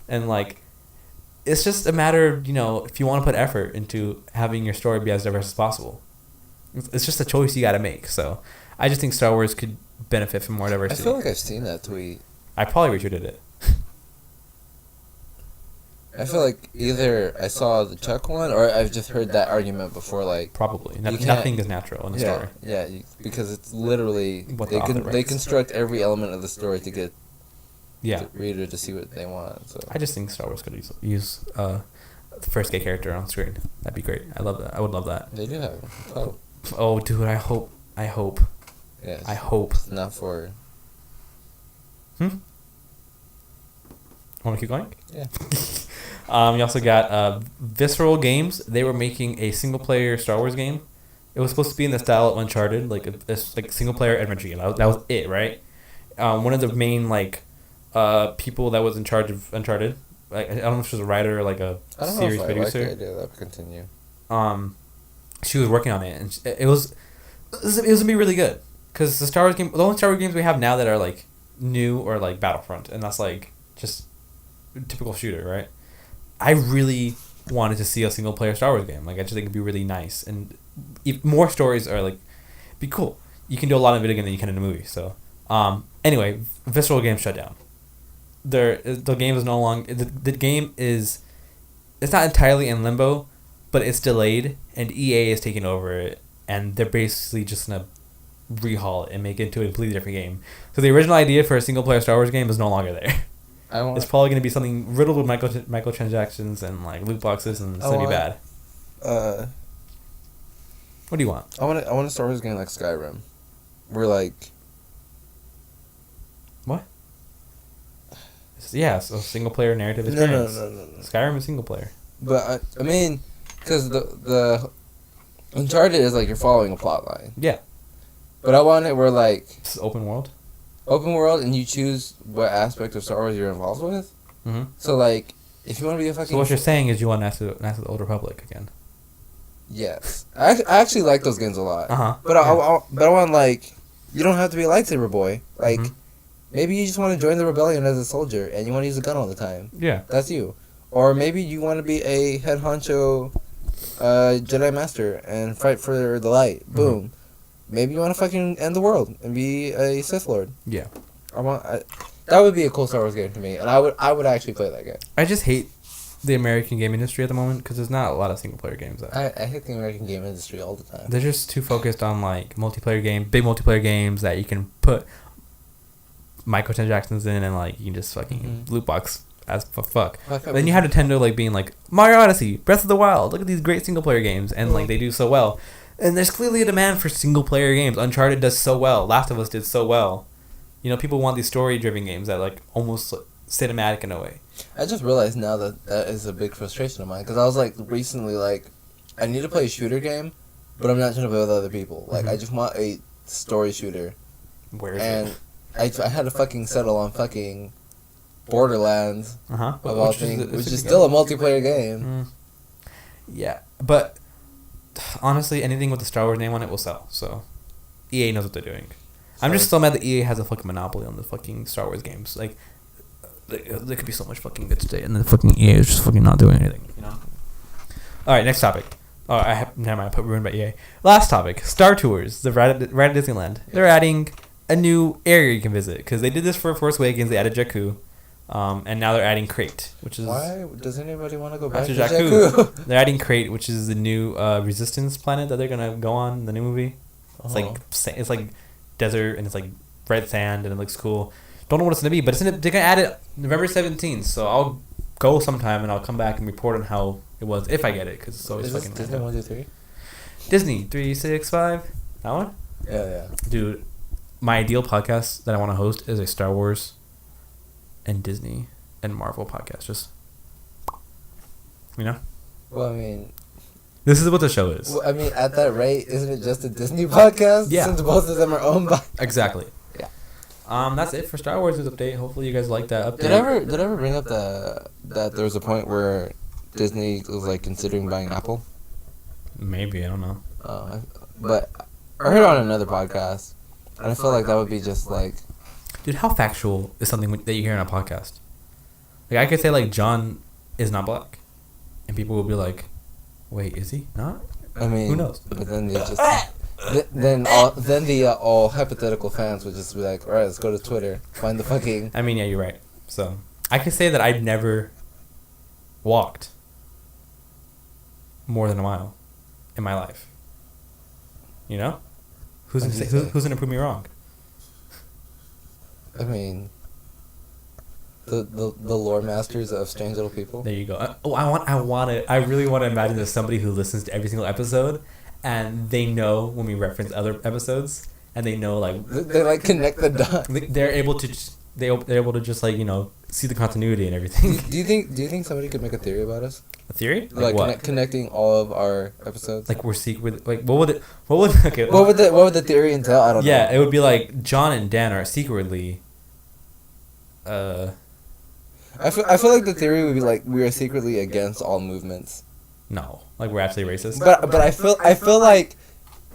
and like it's just a matter of, you know, if you want to put effort into having your story be as diverse as possible. It's just a choice you got to make. So I just think Star Wars could benefit from more diversity. I feel like I've seen that tweet. I probably retweeted it. I feel like either I saw the Chuck one or I've just heard that argument before. Like probably nothing is natural in the story. Yeah, because it's literally what they construct every element of the story to get the reader to see what they want. So I just think Star Wars could use the first gay character on screen. That'd be great. I love that. I would love that. They do have it. Oh, dude! I hope. Yes. I hope. It's not for. Want to keep going? Yeah. You also got Visceral Games. They were making a single-player Star Wars game. It was supposed to be in the style of Uncharted, like a single-player adventure game. That was it, right? One of the main people that was in charge of Uncharted. Like, I don't know if she was a writer or like a series producer. I like the idea. That would continue. She was working on it, and it was gonna be really good. Because the only Star Wars games we have now that are like new or like Battlefront, and that's like just a typical shooter, right? I really wanted to see a single player Star Wars game. Like I just think it'd be really nice, and if more stories are like be cool. You can do a lot of it again than you can in a movie. So anyway, Visceral Games shut down. The game is no longer the game is it's not entirely in limbo, but it's delayed, and EA is taking over it, and they're basically just gonna rehaul it and make it into a completely different game. So the original idea for a single player Star Wars game is no longer there. It's probably gonna be something riddled with microtransactions and like loot boxes, and it's gonna be bad. What do you want? I want a Star Wars game like Skyrim. We're like. What? Yeah, so single player narrative experience. No. Skyrim is single player. But I mean, because the Uncharted is like you're following a plot line. Yeah. But I want it where like it's open world, and you choose what aspect of Star Wars you're involved with. Mm-hmm. So like, if you want to be a fucking. So what you're saying is you want Knights of the Old Republic again. Yes, I actually like those games a lot. But yeah. I want like, you don't have to be a lightsaber boy. Like, maybe you just want to join the rebellion as a soldier and you want to use a gun all the time. Yeah, that's you. Or maybe you want to be a head honcho Jedi Master and fight for the light. Boom. Maybe you want to fucking end the world and be a Sith Lord. Yeah. That would be a cool Star Wars game to me, and I would actually play that game. I just hate the American game industry at the moment because there's not a lot of single player games. I hate the American game industry all the time. They're just too focused on like big multiplayer games that you can put microtransactions in and like you can just fucking loot box as fuck. Then you have Nintendo like being like Mario Odyssey, Breath of the Wild. Look at these great single player games, and like they do so well. And there's clearly a demand for single player games. Uncharted does so well. Last of Us did so well. You know, people want these story driven games that like almost cinematic in a way. I just realized now that is a big frustration of mine because I was like recently like I need to play a shooter game, but I'm not trying to play with other people. Like I just want a story shooter. Where is it? I had to fucking settle on fucking Borderlands of all things, which is still a multiplayer game. Yeah, but honestly, anything with the Star Wars name on it will sell. So EA knows what they're doing. I'm just so mad that EA has a fucking monopoly on the fucking Star Wars games. Like, there could be so much fucking good today, and then fucking EA is just fucking not doing anything, you know? Alright, next topic. Oh, never mind, I put ruined by EA. Last topic, Star Tours, the ride at Disneyland. They're adding a new area you can visit, because they did this for Force Awakens, they added Jakku, and now they're adding Crate, which is... Why does anybody want to go back to Jakku? They're adding Crate, which is the new Resistance planet that they're going to go on in the new movie. It's like desert, and it's like red sand, and it looks cool. Don't know what it's gonna be, but they're gonna add it November 17th. So I'll go sometime and I'll come back and report on how it was if I get it, because it's always fucking. Disney 1, 2, 3. Disney 365. That one. Yeah. Dude, my ideal podcast that I want to host is a Star Wars and Disney and Marvel podcast. Just, you know. Well, I mean. This is what the show is. Well, I mean, at that rate, isn't it just a Disney podcast? Yeah. Since both of them are owned by. Exactly. Yeah. That's it for Star Wars news update. Hopefully you guys like that update. Did I ever bring up that there was a point where Disney was like considering buying Apple? Maybe, I don't know. But I heard it on another podcast, and I feel like that would be just like. Dude, how factual is something that you hear on a podcast? Like I could say like John is not black, and people will be like, "Wait, is he not?" I mean, who knows? But then they just then all hypothetical fans would just be like, "All right, let's go to Twitter, find the fucking." I mean, yeah, you're right. So I can say that I've never walked more than a mile in my life. You know, who's gonna prove me wrong? I mean, the lore masters of Strange Little People. There you go. I really want to imagine there's somebody who listens to every single episode, and they know when we reference other episodes, and they know like they like connect the dots. They're able to just like, you know, see the continuity and everything. Do you think somebody could make a theory about us? A theory? Like what? Connecting all of our episodes. Like we're secret. Like what would the theory entail? I don't know. Yeah, it would be like John and Dan are secretly. I feel like the theory would be like we are secretly against all movements. No, like we're actually racist. But I feel like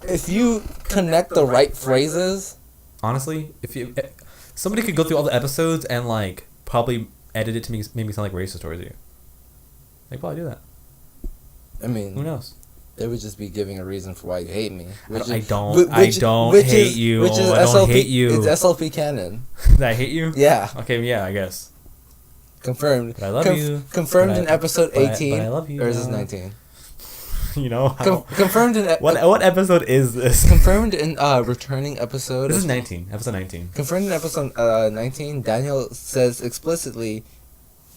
if you connect the right phrases. Honestly, if somebody could go through all the episodes and like probably edit it to make me sound like racist towards you. They probably do that. I mean, who knows? They would just be giving a reason for why you hate me. I don't hate you. I don't hate you. It's SLP canon. Did I hate you? Yeah. Okay, yeah, I guess. Confirmed. But I love you. Confirmed in episode 18. But I love you. Or is this 19? You know. Confirmed in. What episode is this? Confirmed in returning episode. This is 19. Episode 19. Confirmed in episode 19. Daniel says explicitly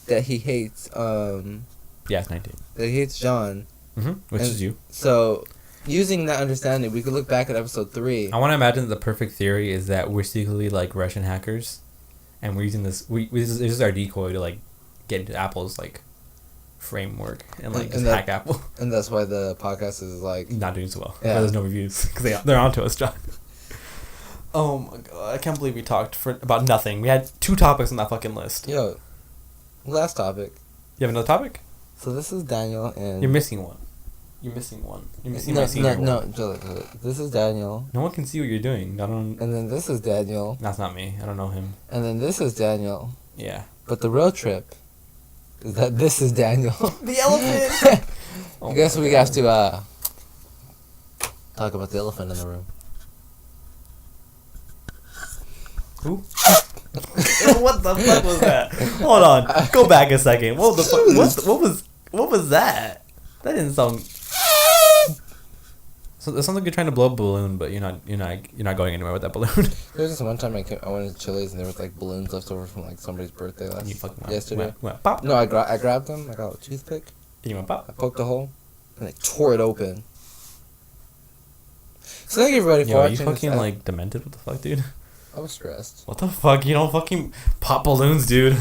that he hates. Yeah, it's 19. That he hates John. Which is you. So, using that understanding, we could look back at episode 3. I want to imagine that the perfect theory is that we're secretly like Russian hackers, and we're using this. This is our decoy to like get into Apple's like framework and like just hack Apple. And that's why the podcast is like not doing so well. Yeah. There's no reviews because they're onto us, John. Oh my god! I can't believe we talked for about nothing. We had 2 topics on that fucking list. Yo, last topic. You have another topic? So this is Daniel and... You're missing one. You're missing my senior one. No, this is Daniel. No one can see what you're doing. And then this is Daniel. That's not me. I don't know him. And then this is Daniel. Yeah. But the real trip is that this is Daniel. The elephant! Oh I guess my we God. have to talk about the elephant in the room. Who? What the fuck was that? Hold on, go back a second. What the fuck? What was that? That didn't sound. So it sounds like you're trying to blow a balloon, but you're not going anywhere with that balloon. There was this one time I went to Chili's and there was like balloons left over from like somebody's birthday You fucking yesterday. went pop. No, I grabbed them. I got a toothpick. And you went I pop. poked a hole and I tore it open. So thank you everybody for Yo, are you watching. fucking like demented? What the fuck, dude? I was stressed. What the fuck? You don't fucking pop balloons, dude.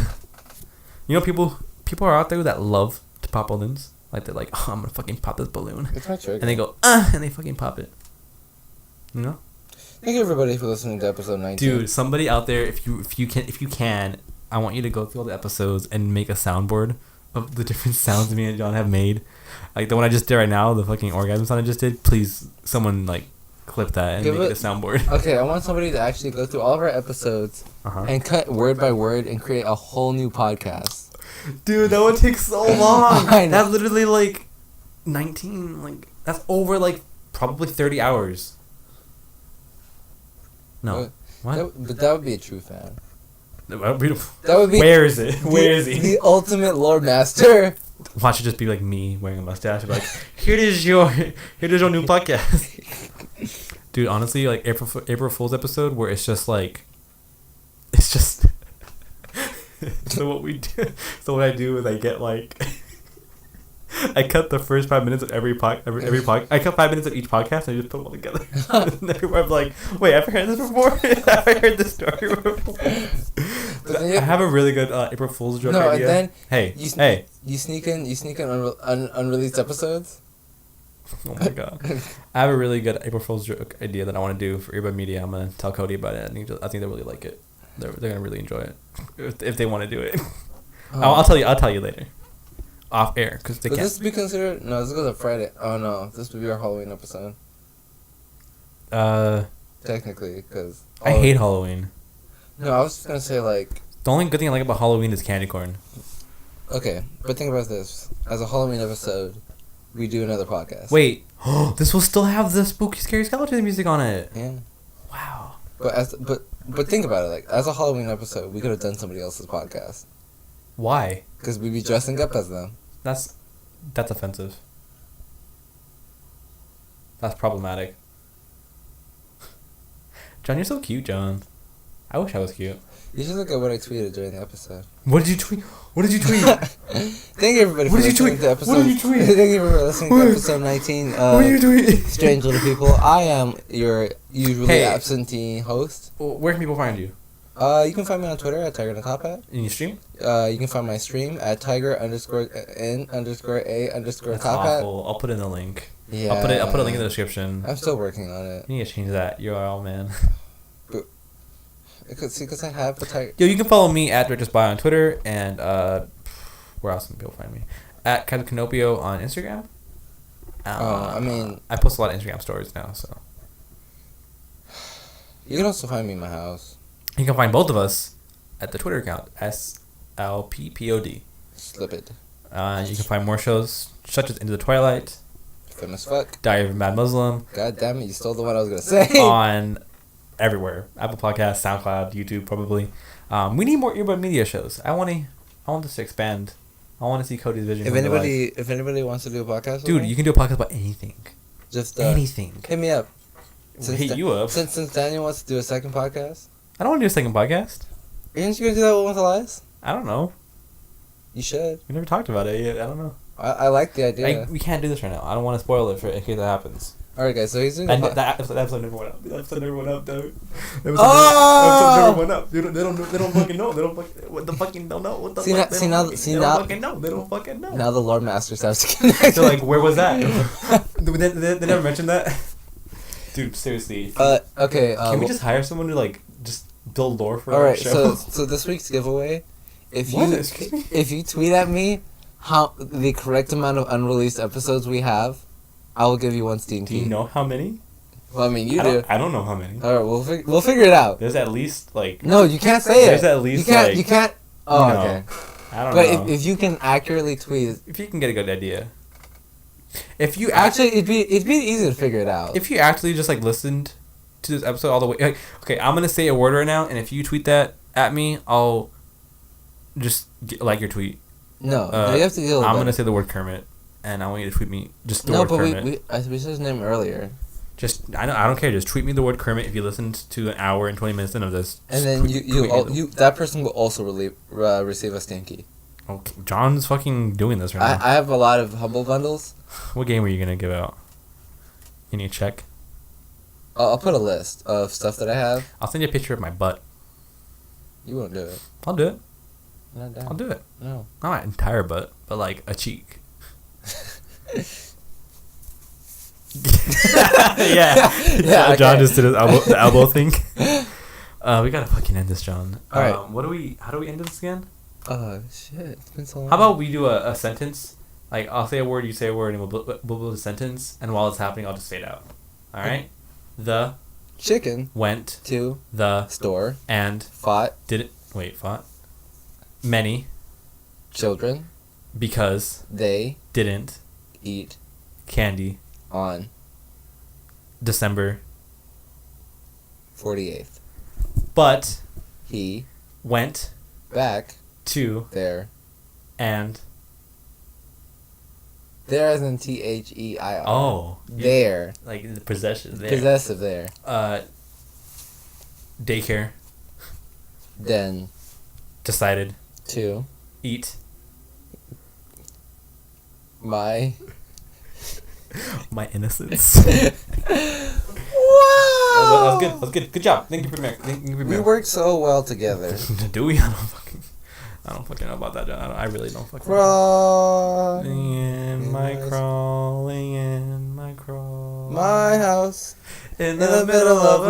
You know people are out there that love to pop balloons. Like they're like, oh, I'm gonna fucking pop this balloon, It's my trigger. and they go, and they fucking pop it. You know? Thank you everybody for listening to episode 19. Dude, somebody out there, if you can, I want you to go through all the episodes and make a soundboard of the different sounds me and John have made. Like the one I just did right now, the fucking orgasm sound I just did. Please, someone like clip that and Give make it- it a soundboard. Okay, I want somebody to actually go through all of our episodes Uh-huh. and cut word by word and create a whole new podcast. Dude, that would take so long. I know. That's literally like 19, like that's over like probably 30 hours. No. What? But that would be a true fan. That would be- That would be. Where is it? Where is he? The ultimate lore master. Watch it just be like me wearing a mustache. Be like, here is your new podcast. Dude, honestly, like April Fool's episode where it's just so what we do. So what I do is I get like. I cut the first 5 minutes of every podcast. I cut 5 minutes of each podcast and I just put them all together. And everyone's like, wait, I've heard this before? Have I heard this story before? I have a really good April Fool's joke No, idea. and then hey. you sneak in unreleased episodes. Oh my god. I have a really good April Fool's joke idea that I want to do for Earbud Media. I'm going to tell Cody about it. I think they'll really like it. They're going to really enjoy it if they want to do it. I'll tell you later. Off air, because they Would can't. this be considered? No, this goes on Friday. Oh no, this would be our Halloween episode. Technically, because I hate Halloween. No, I was just gonna say like. The only good thing I like about Halloween is candy corn. Okay, but think about this: as a Halloween episode, we do another podcast. Wait, this will still have the spooky, scary skeleton music on it. Yeah. Wow. But think about it: like as a Halloween episode, we could have done somebody else's podcast Why? because we'd be dressing up as them. That's offensive. That's problematic. John, you're so cute, John. I wish I was cute. You should look at what I tweeted during the episode. What did you tweet? Thank you everybody for listening to episode. What did you tweet? Thank you for listening to episode 19. What did you tweet? Strange Little People. I am your usually absentee host. Where can people find you? You can find me on Twitter at Tiger in the Top Hat. In your stream? You can find my stream at Tiger_N_A_Top That's Hat. awful. I'll put in the link. Yeah. I'll put a link in the description. I'm still working on it. You need to change that URL, man. Because I have a Tiger. Yo, you can follow me at RichdestBio on Twitter and where else can people find me? At Canopio on Instagram. I mean, I post a lot of Instagram stories now, so you can also find me in my house. you can find both of us at the Twitter account SLPPOD. Slip it. You can find more shows such as Into the Twilight, Famous fuck. Diary of a Mad Muslim, God damn it, you stole the one I was gonna say. on everywhere. Apple Podcasts, SoundCloud, YouTube, probably. We need more Earbud Media shows. I want this to expand. I want to see Cody's vision. If anybody wants to do a podcast, dude, with me, you can do a podcast about anything. just Anything. hit me up. We'll hit you up. Since Daniel wants to do a second podcast, I don't want to do a second podcast. aren't you gonna do that one with Elias? I don't know. You should. We never talked about it yet. I don't know. I like the idea. We can't do this right now. I don't want to spoil it in case that happens. Alright, guys. So he's doing. That episode never went up. That episode never went up, dude. That Oh! episode never went up. They don't fucking know. They don't fucking don't know. What the fuck? They don't fucking know. They don't fucking know. Now the Lord Masters have to connect. So like, where was that? they never mentioned that. Dude, seriously. Okay. Can we just hire someone to like just build lore for All our right. show? So this week's giveaway, if What? you Excuse me? if you tweet at me how the correct amount of unreleased episodes we have, I will give you one Steam Do key. you know how many? Well, I mean, you do. I don't know how many. All right, we'll figure it out. There's at least like. No, you can't say There's it. at least, you can't. Oh, you know, okay. I don't But know. if you can accurately tweet, If you can get a good idea. If you Actually, it'd be easy to figure it out. If you actually just like listened to this episode all the way, like, okay, I'm gonna say a word right now, and if you tweet that at me, I'll just like your tweet. No, you have to deal with I'm that. gonna say the word Kermit, and I want you to tweet me just the no, word but Kermit. we said his name earlier. Just I don't care. Just tweet me the word Kermit if you listened to an hour and 20 minutes in of this. And then that person will also receive a stinky. Okay, John's fucking doing this right now. I have a lot of Humble Bundles. What game were you gonna give out? You need to check. I'll put a list of stuff that I have. I'll send you a picture of my butt. You won't do it. I'll do it. I'm not down. I'll do it. No. Not my entire butt, but like a cheek. yeah. John just did the elbow thing. We gotta fucking end this, John. All right. How do we end this again? Shit. It's been so long. How about we do a sentence? Like, I'll say a word, you say a word, and we'll build a sentence, and while it's happening, I'll just fade out. Alright? The chicken went to the store and fought many children because they didn't eat candy on December 48th. But he went back to there and there as in THEIR. oh there, like the possession there. Possessive there. Daycare Then decided to eat my innocence. Wow! That was good. Good job. Thank you for We worked so well together. Do we? I don't fucking know about that, John. I really don't fucking know. Crawling in my crawl. My house. In the middle of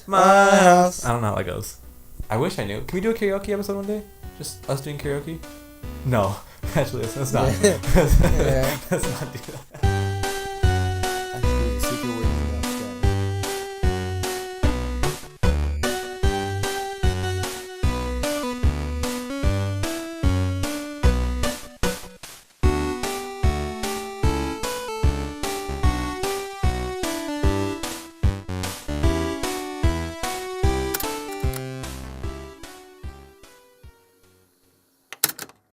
my house. I don't know how that goes. I wish I knew. Can we do a karaoke episode one day? Just us doing karaoke? No. Actually, let's not. Yeah. Let's not do that.